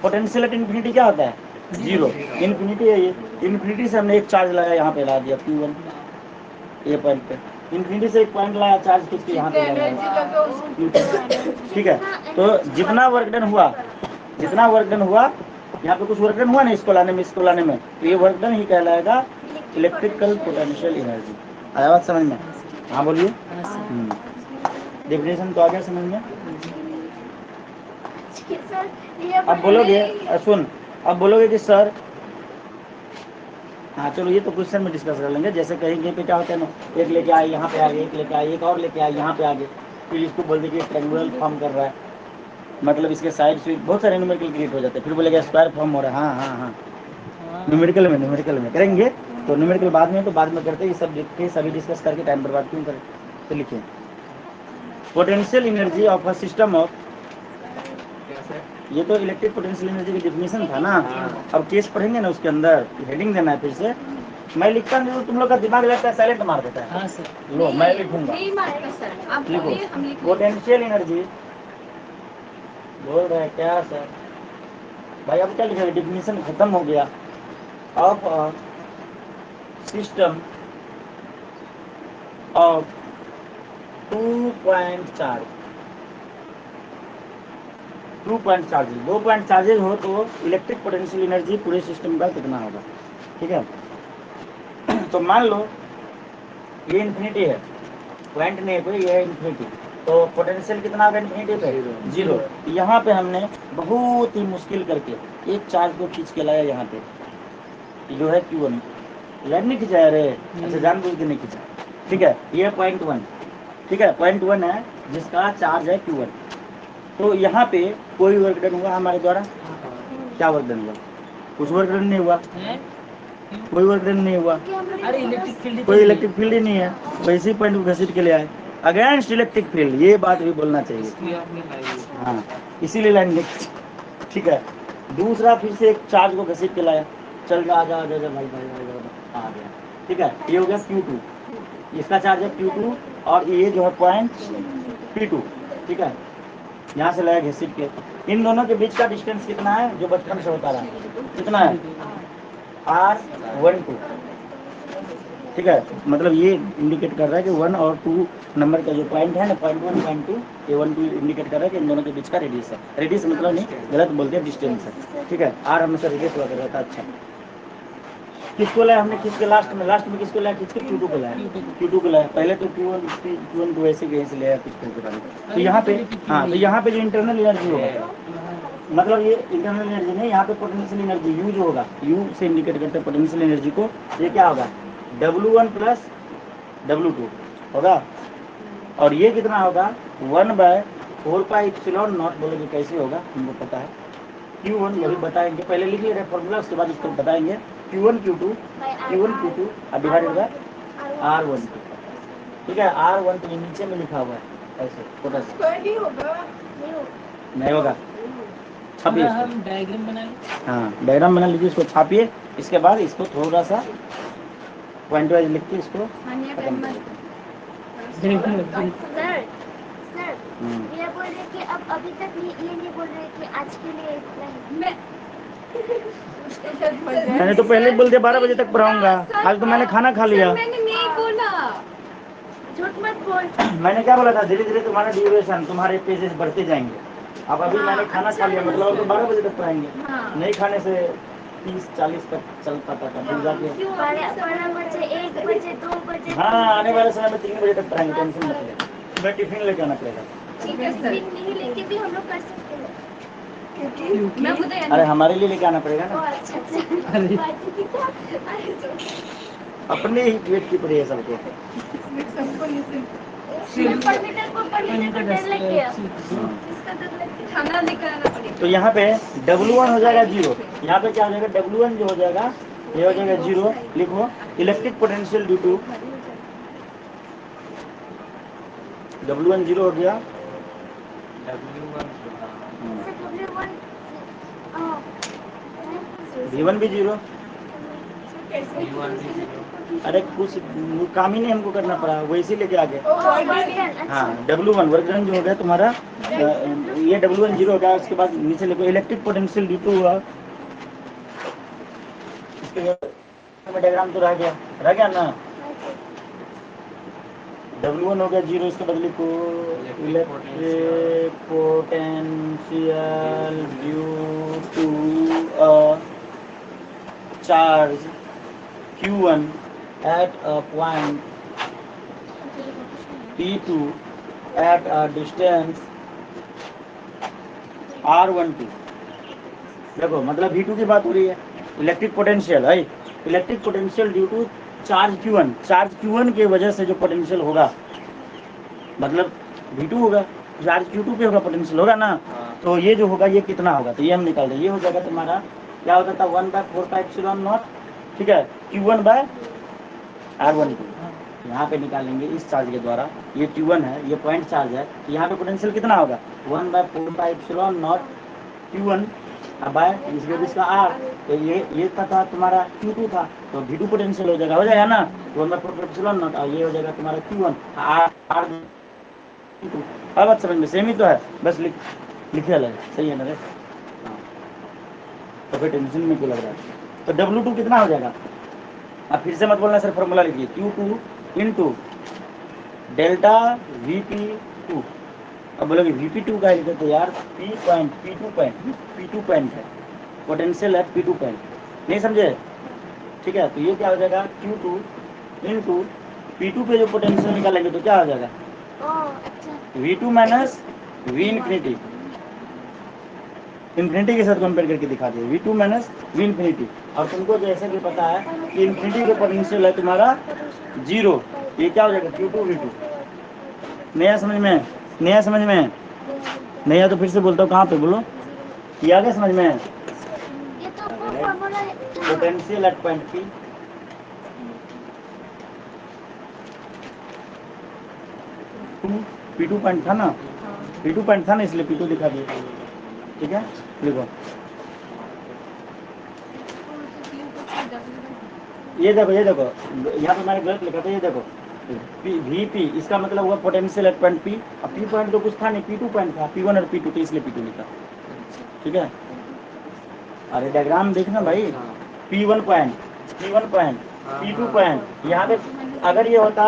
पोटेंशियल एट इन्फिनिटी क्या होता है? जीरो। इन्फिनिटी है ये, इन्फिनिटी से हमने एक चार्ज लगाया, यहाँ पे ला दिया Q1 ये पॉइंट पे, इन्फिनिटी से एक पॉइंट लाया चार्ज कुछ के यहाँ पे लगाया Q2, ठीक है। तो जितना वर्क डन हुआ, यहाँ पे कुछ वर्क डन हुआ ना इसको लाने में, तो ये वर्क डन ही कहलाएगा इलेक्ट्रिकल पोटेंशियल एनर्जी। आया बात समझ में? हाँ बोलिए। डेफिनेशन तो आ गया समझ में? अब बोलोगे, सुन, अब बोलोगे कि सर, हाँ चलो ये तो क्वेश्चन में डिस्कस कर लेंगे। जैसे कहीं पे क्या होता है ना, एक लेके आए यहाँ पे आ गए, एक लेके आए, एक और लेके आए यहाँ पे आ गए, फिर इसको बोल देंगे ट्रायंगुलर फॉर्म कर रहा है, मतलब इसके साइड से बहुत सारे न्यूमेरिकल क्रिएट हो जाते हैं, फिर बोलेगा स्क्वायर फॉर्म हो रहा है। हाँ, न्यूमेरिकल में करेंगे, तो न्यूमेरिकल बाद में करते हैं, ये सब देख के सभी डिस्कस करके टाइम बर्बाद क्यों करें। तो लिखिए, potential energy of a system of, ये तो इलेक्ट्रिक पोटेंशियल एनर्जी की डेफिनेशन था ना, अब केस पढ़ेंगे ना उसके अंदर, हेडिंग देना है फिर से। मैं लिखता नहीं तो तुम लोग का दिमाग लगता है साइलेंट मार देता है। हाँ सर। लो मैं लिखूंगा, लिखो पोटेंशियल एनर्जी, बोल रहे हैं क्या सर भाई? अब क्या लिखा है? डेफिनेशन खत्म हो गया। Of a system of 2 point charge, 2 point charges, 2 point charges हो तो इलेक्ट्रिक पोटेंशियल एनर्जी पूरे सिस्टम का कितना होगा, ठीक है। तो मान लो ये इन्फिनिटी है, पॉइंट नहीं है कोई, ये है इन्फिनिटी, तो पोटेंशियल कितना होगा इन्फिनिटी पे? जीरो। यहाँ पे हमने बहुत ही मुश्किल करके एक चार्ज को खींच के लाया यहाँ पे, जो है Q1, याद नहीं खिंचाया रे? अच्छा, जानबूझ के नहीं खिंचा, ठीक है। ये पॉइंट 1, ठीक है, पॉइंट 1 है जिसका चार्ज है Q1। तो यहाँ पे कोई वर्क डन हुआ हमारे द्वारा? क्या वर्क डन हुआ? कुछ वर्क डन नहीं हुआ, कोई वर्क डन नहीं हुआ, अरे इलेक्ट्रिक फील्ड, कोई इलेक्ट्रिक फील्ड ही नहीं है, वैसे ही पॉइंट को घसीट के ले आए, अगेंस्ट इलेक्ट्रिक फील्ड, ये बात भी बोलना चाहिए। हाँ, इसीलिए लाइन लिखी, ठीक है। दूसरा फिर से एक चार्ज को घसीट के लाया, चल जा, आजा आजा भाई, आ गया, ठीक है। ये हो गया Q2, इसका चार्ज है Q2, और ये जो है पॉइंट P2, ठीक है। यहाँ से लाया घसीट के, इन दोनों के बीच का डिस्टेंस कितना है जो बचपन से होता रहा? कितना है? R12, ठीक है, मतलब ये इंडिकेट कर रहा है कि 1 और 2 नंबर का जो पॉइंट है ना, पॉइंट 1 पॉइंट 2, ये 1 2 इंडिकेट कर रहा है कि इन दोनों के बीच का रेडियस है। रेडियस मतलब नहीं, गलत बोलते हैं, डिस्टेंस है। ठीक है, आर हमेशा रेडियस हुआ करता है। अच्छा, किसको लाया हमने, किसके लास्ट में किसको लाया, किसके Q2 को लाया, Q2 को लाया। पहले तो Q1 को ऐसे कहीं से ले आया कुछ करके पहले। तो यहाँ पे हाँ, तो यहाँ पे जो इंटरनल एनर्जी होगा, मतलब ये इंटरनल एनर्जी नहीं, यहाँ पे पोटेंशियल एनर्जी यू जो होगा, यू से इंडिकेट करते हैं पोटेंशियल एनर्जी को। ये क्या होगा, W1 प्लस W2 होगा, और ये कितना होगा 1/4πε0। बोलोगे कैसे होगा, हमको पता है। Q1 वही बताएंगे, पहले लिख ले रहे फॉर्मूला, उसके बाद इसको बताएंगे। Q1 Q2 divided by R12। ठीक है, R12 नीचे में लिखा हुआ है ऐसे छोटा सा, नहीं होगा, छापिए इसको। हम डायग्राम बना लें। हाँ, डायग्राम बना लीजिए, इसको छापिए। इसके बाद इसको थोड़ा सा पॉइंट वाइज लिख के इसको खत्म करिए। सर सर ये बोल रहे कि अब अभी तक ये नहीं बोल रहे कि आज के लिए इतना ही। मैंने तो पहले ही बोल दिया 12 बजे तक पढ़ाऊंगा, आज तो मैंने खाना खा लिया। मैंने नहीं बोला, झूठ मत बोल। मैंने क्या बोला था, धीरे धीरे तुम्हारा ड्यूरेशन, तुम्हारे पेजेस बढ़ते जाएंगे। अब अभी मैंने खाना खा लिया, मतलब अब तो 12 बजे तक पढ़ाएंगे। नहीं खाने से 30-40 तक चल पाता था, फिर जाके 12 बजे, 1 बजे, 2 बजे। हाँ, आने वाले समय में 3 बजे तक पढ़ाएंगे, टेंशन मत ले। तुम्हें टिफिन लेके आना पड़ेगा। ठीक है, नहीं लेके भी हम लोग कर सकते हैं। मैं बताया अरे हमारे लिए लेके आना पड़ेगा ओ ना, अच्छा। अपने ही पेट की पड़ी है सबको। परमीटर को डर लग गया। खाना लेकर आना पड़ेगा। तो यहाँ पे W1 हो जाएगा 0, यहाँ पे क्या हो जाएगा, W1 जो हो जाएगा ये हो जाएगा 0। लिखो electric potential due to, W1 0 हो गया, V1 भी 0। अरे कुछ काम ही नहीं हमको करना पड़ा, वैसे लेके आ गए। हाँ, W1 वर्क डन जो हो गया तुम्हारा, ये W1 0 हो गया। उसके बाद नीचे लिखो इलेक्ट्रिक पोटेंशियल ड्यू टू हुआ, इसके बाद डायग्राम तो रह गया ना। W1 हो गया 0, इसके बाद लिखो electric potential due to a charge Q1 at a point P2 at a distance R12। देखो मतलब V2 की बात हो रही है, इलेक्ट्रिक पोटेंशियल है, electric potential due to charge Q1। Charge Q1 के वजह से जो पोटेंशियल होगा, मतलब V2 होगा, चार्ज Q2 पे होगा, पोटेंशियल होगा ना। तो ये जो होगा ये कितना होगा, तो ये हम निकाल दें। ये हो जाएगा तुम्हारा, क्या होता था 1/4πε0। ठीक है, Q1/R12 यहाँ पे निकालेंगे इस चार्ज के द्वारा। ये Q1 है, ये पॉइंट चार्ज है, तो यहाँ पे पोटेंशियल कितना होगा 1/4πε0 Q1 बाय इसका R। तो ये था तुम्हारा Q2 था, तो V2 पोटेंशियल हो जाएगा ना 1/4πε0, और ये हो जाएगा तुम्हारा Q1 R। अब बात समझ में सेम ही तो है, बस लिखे अलग, सही है ना रे। तो फिर टेंशन में क्यों लग रहा है। तो W2 कितना हो जाएगा, अब फिर से मत बोलना सर, फॉर्मूला लिखिए Q2 इंटू डेल्टा Vp2। अब बोलोगे Vp2 का लिखे तो यार P2 पॉइंट है, पोटेंशियल है P2 पॉइंट, नहीं समझे। ठीक है, तो ये क्या हो जाएगा Q2 इंटू P2 पे जो पोटेंशियल निकालेंगे तो क्या हो जाएगा V2 minus V infinity, infinity के साथ कंपेयर करके दिखा दिए, V2 माइनस V इन्फिनिटी। और तुमको जैसे भी पता है कि इन्फिनिटी का पोटेंशियल है तुम्हारा 0, ये क्या हो जाएगा Q2 V2। नया समझ में, नया समझ में, नया तो फिर से बोलता हूँ, कहाँ पे बोलो, ये आ गया समझ में। ये तो फॉर्मूला है। Potential at point P, P2 point था ना, P2 पॉइंट था ना, इसलिए P2 दिखा दिया। ठीक है, लिखो ये देखो यहाँ पे मैंने गलत लिखा था, ये देखो Vp, इसका मतलब हुआ पोटेंशियल एट पॉइंट P। अब P पॉइंट तो कुछ था नहीं, P2 पॉइंट था, P1 और P2, तो इसलिए P2 लिखा। ठीक है, अरे डायग्राम देखना भाई, P1 पॉइंट P2 पॉइंट। यहाँ पे अगर ये होता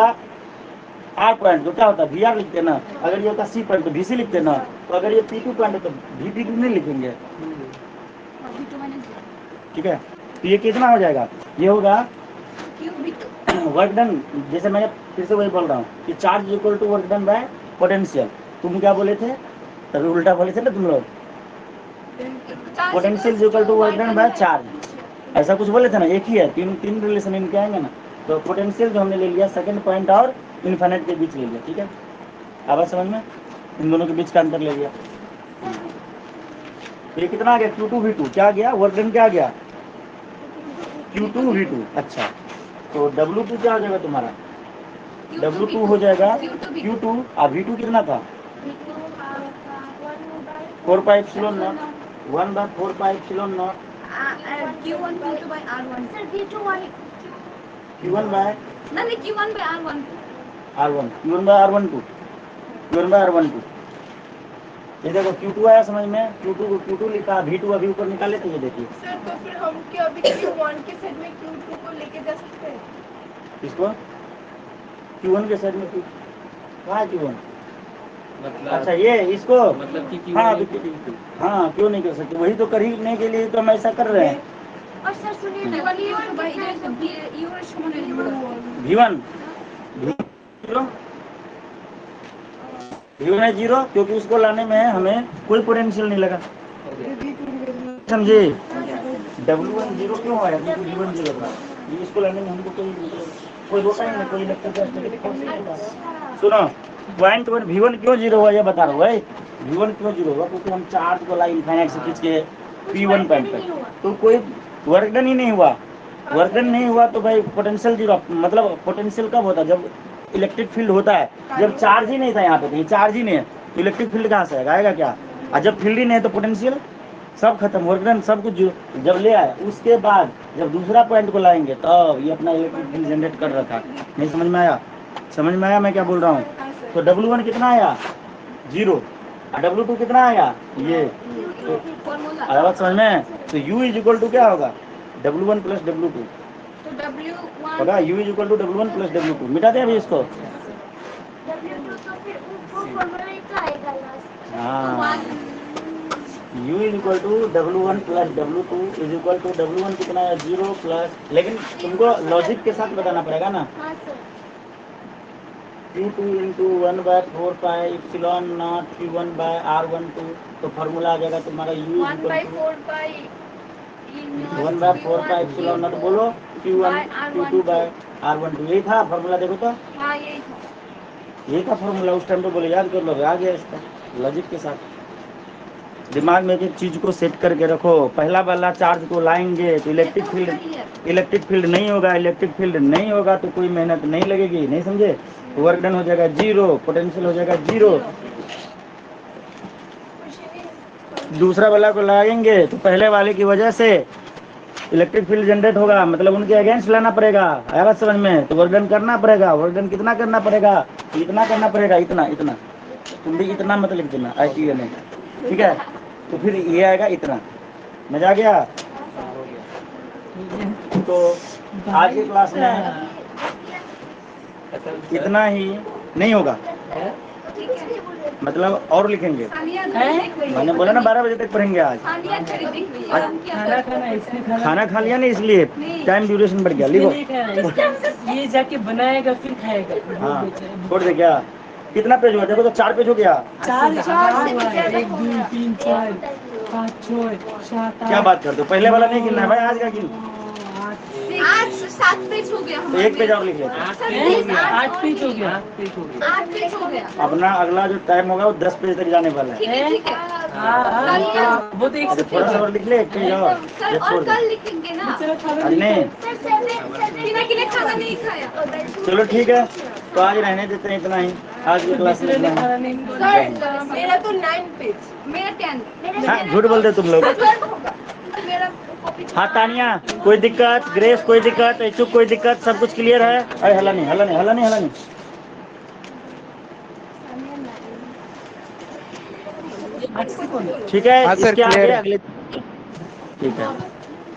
R पॉइंट तो क्या होता VR लिखते ना, अगर ये होता C पॉइंट तो VC लिखते ना, तो अगर ये P2 पॉइंट है तो VP2 नहीं लिखेंगे, ठीक है। तो ये कितना हो जाएगा, ये होगा वर्क डन, जैसे मैं फिर से वही बोल रहा हूँ कि charge equal to work done by potential. तुम क्या बोले थे, तभी उल्टा बोले थे ना तुम लोग, potential equal to work done by charge, ऐसा कुछ बोले थे ना, एक ही है, तीन रिलेशन इनके आएंगे ना। तो पोटेंशियल जो हमने ले लिया सेकंड पॉइंट और इन्फिनिट के बीच ले लिया, ठीक है। आवाज समझ में, इन दोनों के बीच का अंतर ले लिया। ये कितना आ गया, Q2 V2 क्या आ गया, वर्क डन क्या आ गया, Q2 V2। अच्छा, तो W2 क्या हो जाएगा तुम्हारा, W2 हो जाएगा Q2 और V2 कितना था 4 pi epsilon naught 1/4 pi epsilon naught Q1 Q2 by R1 Sir, V2 Q1 by नहीं Q1 by R1 R1 Q1 by R12 Q1 by R12। ये देखो Q2 आया समझ में, Q2 को Q2 लिखा, V2 अभी ऊपर निकाले तो ये देखिए सर। तो फिर हम क्या अभी Q1 के सेट में Q2 को लेके जा सकते हैं? इसको Q1 के साइड में कहाँ है Q1, मतलब अच्छा ये इसको मतलब कि हाँ Q1 Q2 हाँ क्यों नहीं कर सकते, वही तो करने के लिए तो हम ऐसा कर रहे हैं। और सर सुनिए ना, Q1 V1 by कितना है तो V1 V1 है 0, क्योंकि उसको लाने में हमें कोई पोटेंशियल नहीं लगा, समझे। W1 0 क्यों आया, क्योंकि V1 0 था, इसको लाने में हमको कोई रोका ही नहीं, कोई इलेक्ट्रिक। सुनो पॉइंट वन V1 क्यों 0 हुआ ये बता रहा हूँ भाई, V1 क्यों 0 हुआ, क्योंकि हम चार्ज को लाइन इनफाइनाइट से खींच के P1 पॉइंट पे, तो कोई वर्क डन ही नहीं हुआ, वर्क डन नहीं हुआ तो भाई पोटेंशियल 0, मतलब पोटेंशियल कब होता है, जब इलेक्ट्रिक फील्ड होता है, जब चार्ज ही नहीं था यहाँ पे, तो ये चार्ज ही नहीं है तो इलेक्ट्रिक फील्ड कहाँ से आएगा क्या, और जब फील्ड ही नहीं है तो पोटेंशियल सब खत्म, वर्क डन सब कुछ जब ले आए, उसके बाद जब दूसरा पॉइंट को लाएंगे तब ये अपना इलेक्ट्रिक फील्ड जनरेट कर रहा था। नहीं समझ में आया, समझ में आया मैं क्या बोल रहा हूँ। तो W1 कितना आया 0 और W2 कितना आया ये, तो आवाज समझ में, तो U इज इक्वल टू क्या होगा W1 प्लस W2, तो W1 होगा U is equal to W1 plus W2, मिटा दे अभी इसको, W2 तो फिर वो फॉर्मूला ही तो आएगा लास्ट। हाँ U is equal to W1 plus W2 is equal to W1 कितना है 0 प्लस, लेकिन तुमको लॉजिक के साथ बताना पड़ेगा ना, हाँ sir, Q2 into 1/4 pi epsilon naught Q1 by R12, तो फार्मूला आ जाएगा तुम्हारा U 1 by 4 by 1/4 pi epsilon not बोलो Q1 Q2 बाय R12, यही था फार्मूला, देखो तो हाँ यही था। यही था फार्मूला उस टाइम पे, बोले याद कर लो, आ गया इसका लॉजिक के साथ। दिमाग में एक चीज को सेट करके रखो, पहला वाला चार्ज को लाएंगे तो इलेक्ट्रिक फील्ड नहीं होगा, इलेक्ट्रिक फील्ड नहीं होगा तो कोई मेहनत नहीं लगेगी, नहीं समझे, वर्क डन हो जाएगा 0, पोटेंशियल हो जाएगा 0। दूसरा वाला को लगाएंगे तो पहले वाले की वजह से इलेक्ट्रिक फील्ड जनरेट होगा, मतलब उनके अगेंस्ट लाना पड़ेगा, आया बात समझ में, तो वर्क डन करना पड़ेगा, वर्क डन कितना करना पड़ेगा, इतना करना पड़ेगा, इतना इतना, तुम भी इतना मत लिख देना ITA में, ठीक है। तो फिर ये आएगा इतना, मजा आ गया। तो आज की क्लास में इतना ही नहीं होगा, मतलब और लिखेंगे, मैंने बोला ना 12 बजे तक पढ़ेंगे आज, खाना खाना इसलिए खाना खा लिया नहीं इसलिए टाइम ड्यूरेशन बढ़ गया, लिखो। नहीं खाना, ये जाके बनाएगा फिर खाएगा। हाँ छोड़ दे क्या, कितना पेज हुआ, देखो तो 4 पेज हो गया, 4 हुआ है, 1 2 3 4 5 6 7 क्या बात करते हो, पहले वाला नहीं गिनना है भाई, आज का गिन, आज 7 पेज हो गया तो 1 पेज और लिख लेते हैं। 8 पेज हो गया। 8 पेज हो गया। अपना अगला जो टाइम होगा वो 10 पेज तक जाने वाला है, ठीक है हाँ, वो देख अच्छा सकते थोड़ा सा और लिख ले, 1 पेज और, सर, ये और छोड़ दे, कल लिखेंगे ना। आज नहीं, सर 7 किने खाना नहीं खाया। चलो ठीक है, तो आज रहने देते हैं इतना ही, आज की क्लास में इतना ही। खाना नहीं सर मेरा तो 9 पेज, मेरा 10, हाँ, झूठ बोलते तुम लोग। 12 होगा मेरा कॉपी। हाँ तानिया, कोई दिक्कत, ग्रेस कोई दिक्कत, ऐचुक कोई दिक्कत, सब कुछ क्लियर है, अरे हला नहीं हला नहीं हला नहीं हला नहीं, आज से कौन ठीक है, इसके आगे अगले, ठीक है।